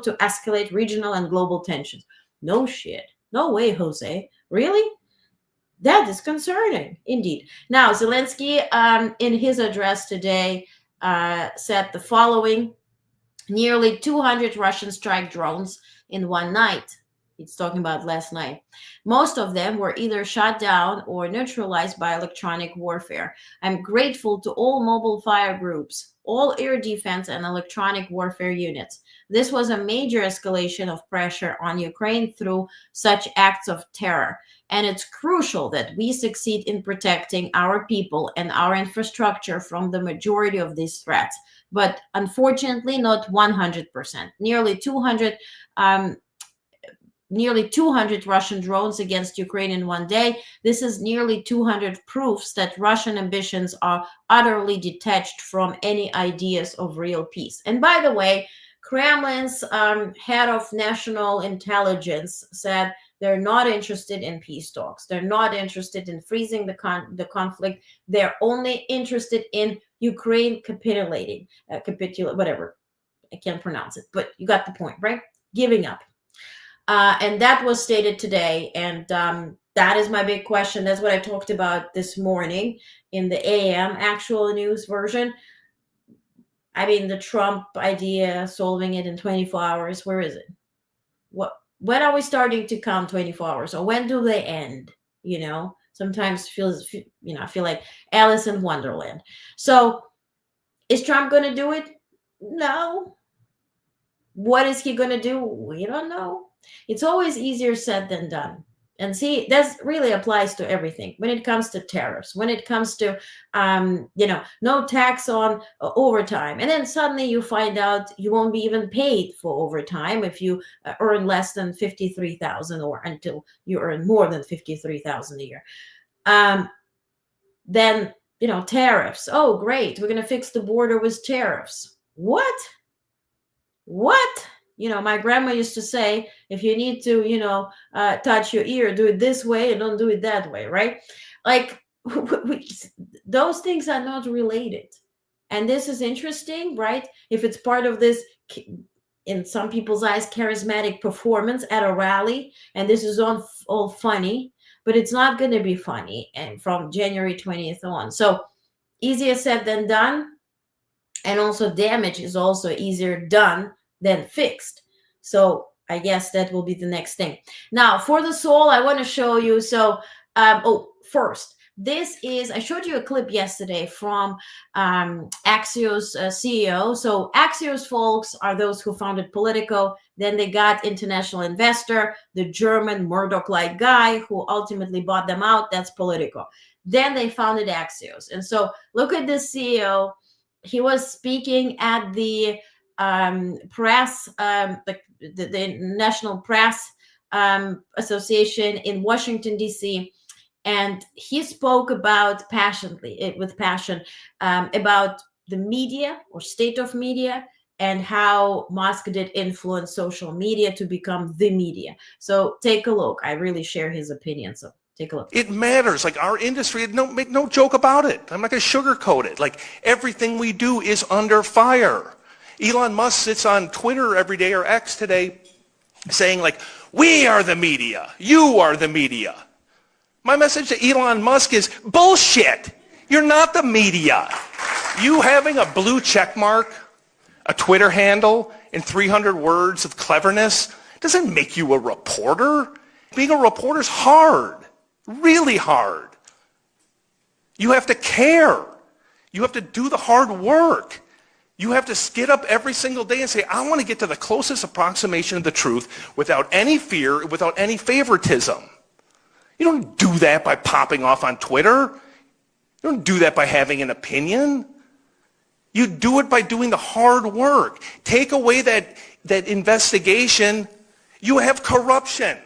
to escalate regional and global tensions. No shit. No way, Jose. Really? That is concerning, indeed. Now, Zelensky, in his address today, said the following: nearly 200 Russian strike drones in one night. He's talking about last night. Most of them were either shot down or neutralized by electronic warfare. I'm grateful to all mobile fire groups, all air defense and electronic warfare units. This was a major escalation of pressure on Ukraine through such acts of terror. And it's crucial that we succeed in protecting our people and our infrastructure from the majority of these threats. But unfortunately, not 100%. Nearly 200 Russian drones against Ukraine in one day. This is nearly 200 proofs that Russian ambitions are utterly detached from any ideas of real peace. And by the way, Kremlin's head of national intelligence said they're not interested in peace talks. They're not interested in freezing the conflict. They're only interested in Ukraine capitulating, whatever. I can't pronounce it, but you got the point, right? Giving up. And that was stated today. And that is my big question. That's what I talked about this morning in the AM actual news version. I mean, the Trump idea, solving it in 24 hours, where is it? When are we starting to count 24 hours? Or when do they end? Sometimes I feel like Alice in Wonderland. So is Trump going to do it? No. What is he going to do? We don't know. It's always easier said than done. And see, that really applies to everything. When it comes to tariffs, when it comes to, no tax on overtime. And then suddenly you find out you won't be even paid for overtime if you earn less than $53,000 or until you earn more than $53,000 a year. Then, tariffs. Oh, great. We're going to fix the border with tariffs. What? My grandma used to say, if you need to, touch your ear, do it this way and don't do it that way, right? Like, those things are not related. And this is interesting, right? If it's part of this, in some people's eyes, charismatic performance at a rally, and this is all funny, but it's not going to be funny and from January 20th on. So easier said than done. And also damage is also easier done than fixed. So I guess that will be the next thing. Now for the soul, I want to show you. So, first, I showed you a clip yesterday from Axios CEO. So Axios folks are those who founded Politico. Then they got international investor, the German Murdoch-like guy who ultimately bought them out. That's Politico. Then they founded Axios. And so look at this CEO. He was speaking at the press, the National Press Association in Washington, D.C., and he spoke with passion, about the media or state of media and how Musk did influence social media to become the media. So take a look. I really share his opinion. So take a look. It matters. Like our industry, make no joke about it. I'm not going to sugarcoat it. Like everything we do is under fire. Elon Musk sits on Twitter every day, or X today, saying like, we are the media. You are the media. My message to Elon Musk is bullshit. You're not the media. You having a blue check mark, a Twitter handle, and 300 words of cleverness doesn't make you a reporter. Being a reporter is hard. Really hard. You have to care. You have to do the hard work. You have to get up every single day and say, I want to get to the closest approximation of the truth without any fear, without any favoritism. You don't do that by popping off on Twitter. You don't do that by having an opinion. You do it by doing the hard work. Take away that investigation, you have corruption.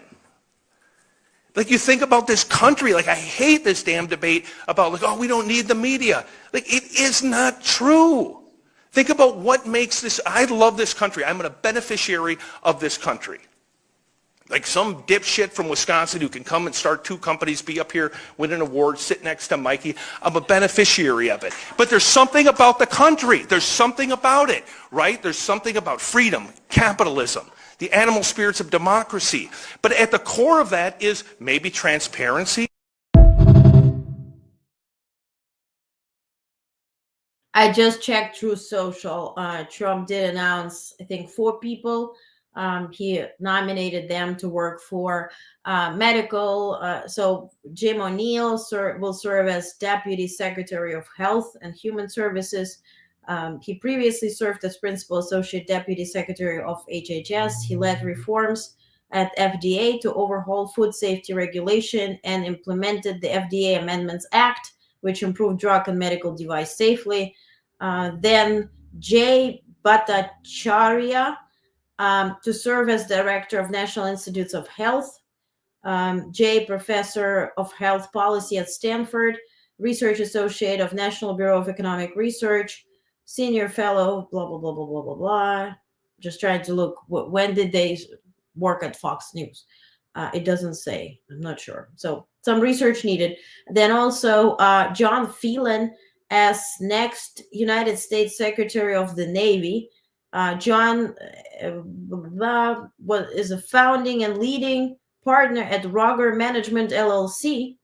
Like, you think about this country, like, I hate this damn debate about, like, oh, we don't need the media. Like, it is not true. Think about what makes this, I love this country. I'm a beneficiary of this country. Like some dipshit from Wisconsin who can come and start 2 companies, be up here, win an award, sit next to Mikey. I'm a beneficiary of it. But there's something about the country. There's something about it, right? There's something about freedom, capitalism, the animal spirits of democracy. But at the core of that is maybe transparency. I just checked Truth Social. Trump did announce, I think, 4 people. He nominated them to work for medical. So Jim O'Neill will serve as Deputy Secretary of Health and Human Services. He previously served as Principal Associate Deputy Secretary of HHS. He led reforms at FDA to overhaul food safety regulation and implemented the FDA Amendments Act, which improved drug and medical device safely. Then Jay Bhattacharya to serve as Director of National Institutes of Health. Jay, Professor of Health Policy at Stanford, Research Associate of National Bureau of Economic Research, Senior Fellow, blah, blah, blah, blah, blah, blah, blah. Just trying to look, when did they work at Fox News? It doesn't say. I'm not sure. So some research needed. Then also John Phelan as next United States Secretary of the Navy. John is a founding and leading partner at Roger Management LLC,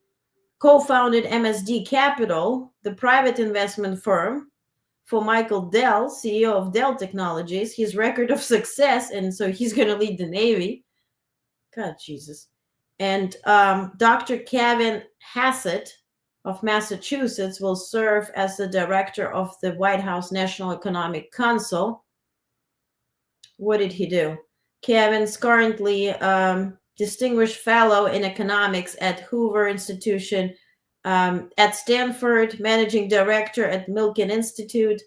co-founded MSD Capital, the private investment firm for Michael Dell, CEO of Dell Technologies. His record of success, and so he's going to lead the Navy. God, Jesus. And Dr. Kevin Hassett of Massachusetts will serve as the director of the White House National Economic Council. What did he do? Kevin's currently Distinguished Fellow in Economics at Hoover Institution at Stanford, Managing Director at Milken Institute,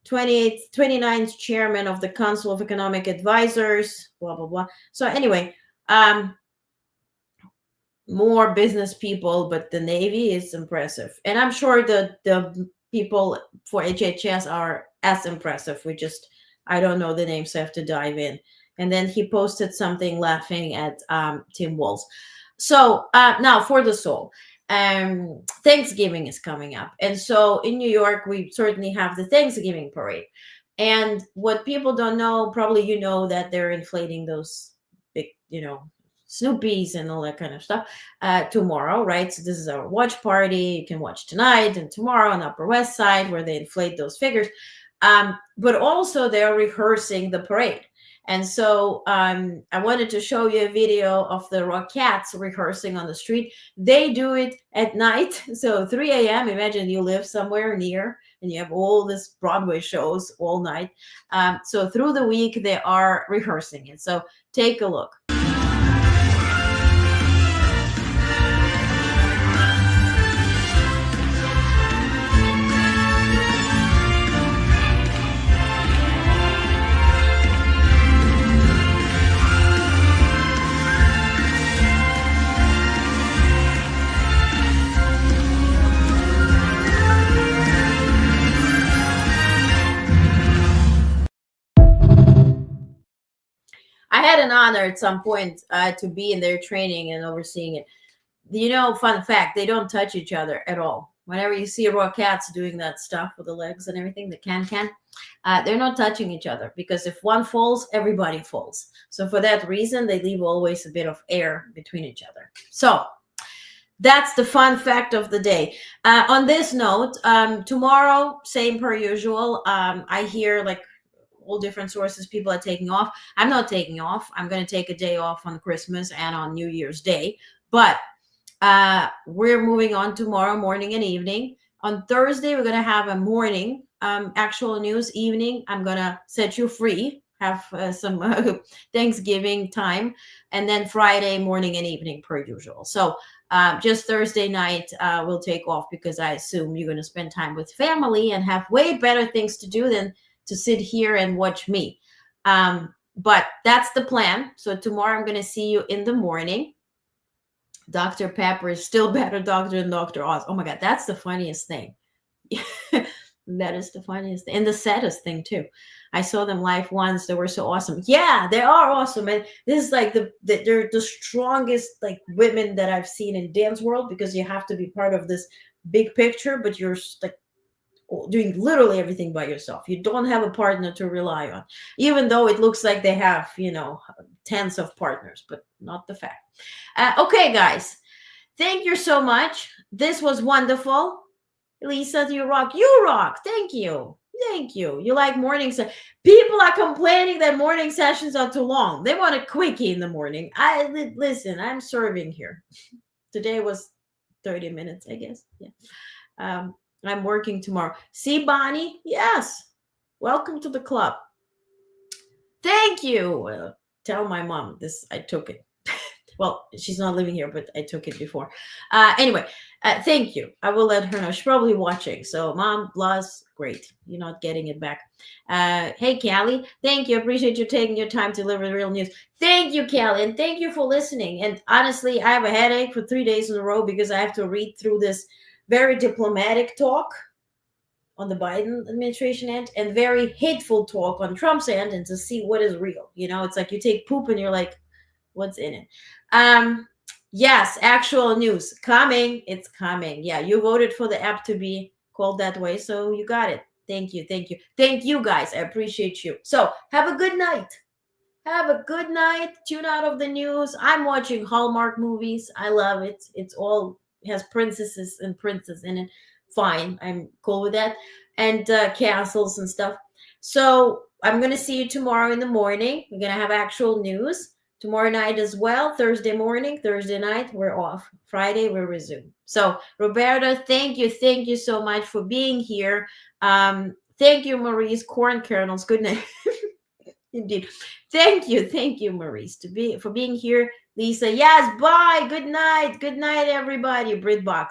29th Chairman of the Council of Economic Advisors, blah, blah, blah. So anyway, more business people, but the Navy is impressive. And I'm sure the people for HHS are as impressive. I don't know the names, so I have to dive in. And then he posted something laughing at Tim Walz. So now for the soul. Thanksgiving is coming up. And so in New York, we certainly have the Thanksgiving parade. And what people don't know, probably you know that they're inflating those big, Snoopies and all that kind of stuff tomorrow, right? So this is our watch party. You can watch tonight and tomorrow on Upper West Side where they inflate those figures. But also they're rehearsing the parade. And so I wanted to show you a video of the Rockettes rehearsing on the street. They do it at night. So 3 a.m., imagine you live somewhere near and you have all these Broadway shows all night. So through the week, they are rehearsing it. So take a look. I had an honor at some point to be in their training and overseeing it. Fun fact, they don't touch each other at all. Whenever you see Rockettes doing that stuff with the legs and everything, the can, they're not touching each other because if one falls, everybody falls. So for that reason, they leave always a bit of air between each other. So that's the fun fact of the day. On this note, tomorrow, same per usual. I hear all different sources, people are taking off. I'm not taking off. I'm going to take a day off on Christmas and on New Year's Day. But we're moving on tomorrow morning and evening. On Thursday, we're going to have a morning actual news. Evening, I'm going to set you free, have some Thanksgiving time. And then Friday morning and evening per usual. So Just Thursday night, we'll take off because I assume you're going to spend time with family and have way better things to do than to sit here and watch me. But that's the plan. So tomorrow I'm going to see you in the morning. Dr. Pepper is still better doctor than Dr. Oz. Oh my God, that's the funniest thing. That is the funniest thing. And the saddest thing too. I saw them live once. They were so awesome. Yeah, they are awesome. And this is like they're the strongest like women that I've seen in dance world, because you have to be part of this big picture, but you're like doing literally everything by yourself. You don't have a partner to rely on, even though it looks like they have, tens of partners, but not the fact. Okay, guys, thank you so much. This was wonderful. Lisa, you rock. You rock. Thank you. Thank you. You like morning sessions. People are complaining that morning sessions are too long. They want a quickie in the morning. Listen, I'm serving here. Today was 30 minutes, I guess. Yeah. I'm working tomorrow. See, Bonnie? Yes. Welcome to the club. Thank you. Tell my mom this. I took it. Well, she's not living here, but I took it before. Anyway, thank you. I will let her know. She's probably watching. So, Mom, Blas, great. You're not getting it back. Hey, Callie, thank you. I appreciate you taking your time to deliver the real news. Thank you, Callie, and thank you for listening. And honestly, I have a headache for 3 days in a row because I have to read through this very diplomatic talk on the Biden administration end and very hateful talk on Trump's end, and to see what is real. It's like you take poop and you're like, what's in it? Yes, actual news coming. It's coming. Yeah, you voted for the app to be called that way, so you got it. Thank you. Thank you, guys. I appreciate you. So have a good night. Have a good night. Tune out of the news. I'm watching Hallmark movies. I love it. It has princesses and princes in it. Fine, I'm cool with that. And castles and stuff. So I'm gonna see you tomorrow in the morning. We're gonna have actual news. Tomorrow night as well. Thursday morning, Thursday night, we're off. Friday, we resume. So, Roberta, thank you so much for being here. Thank you, Maurice. Corn kernels. Good night. Indeed. Thank you, Maurice, for being here. Lisa, yes, bye. Good night, everybody. BritBox.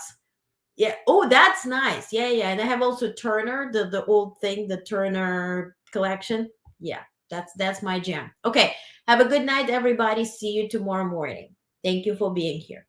Yeah. Oh, that's nice. Yeah. And I have also Turner, the old thing, the Turner collection. Yeah, that's my jam. Okay. Have a good night, everybody. See you tomorrow morning. Thank you for being here.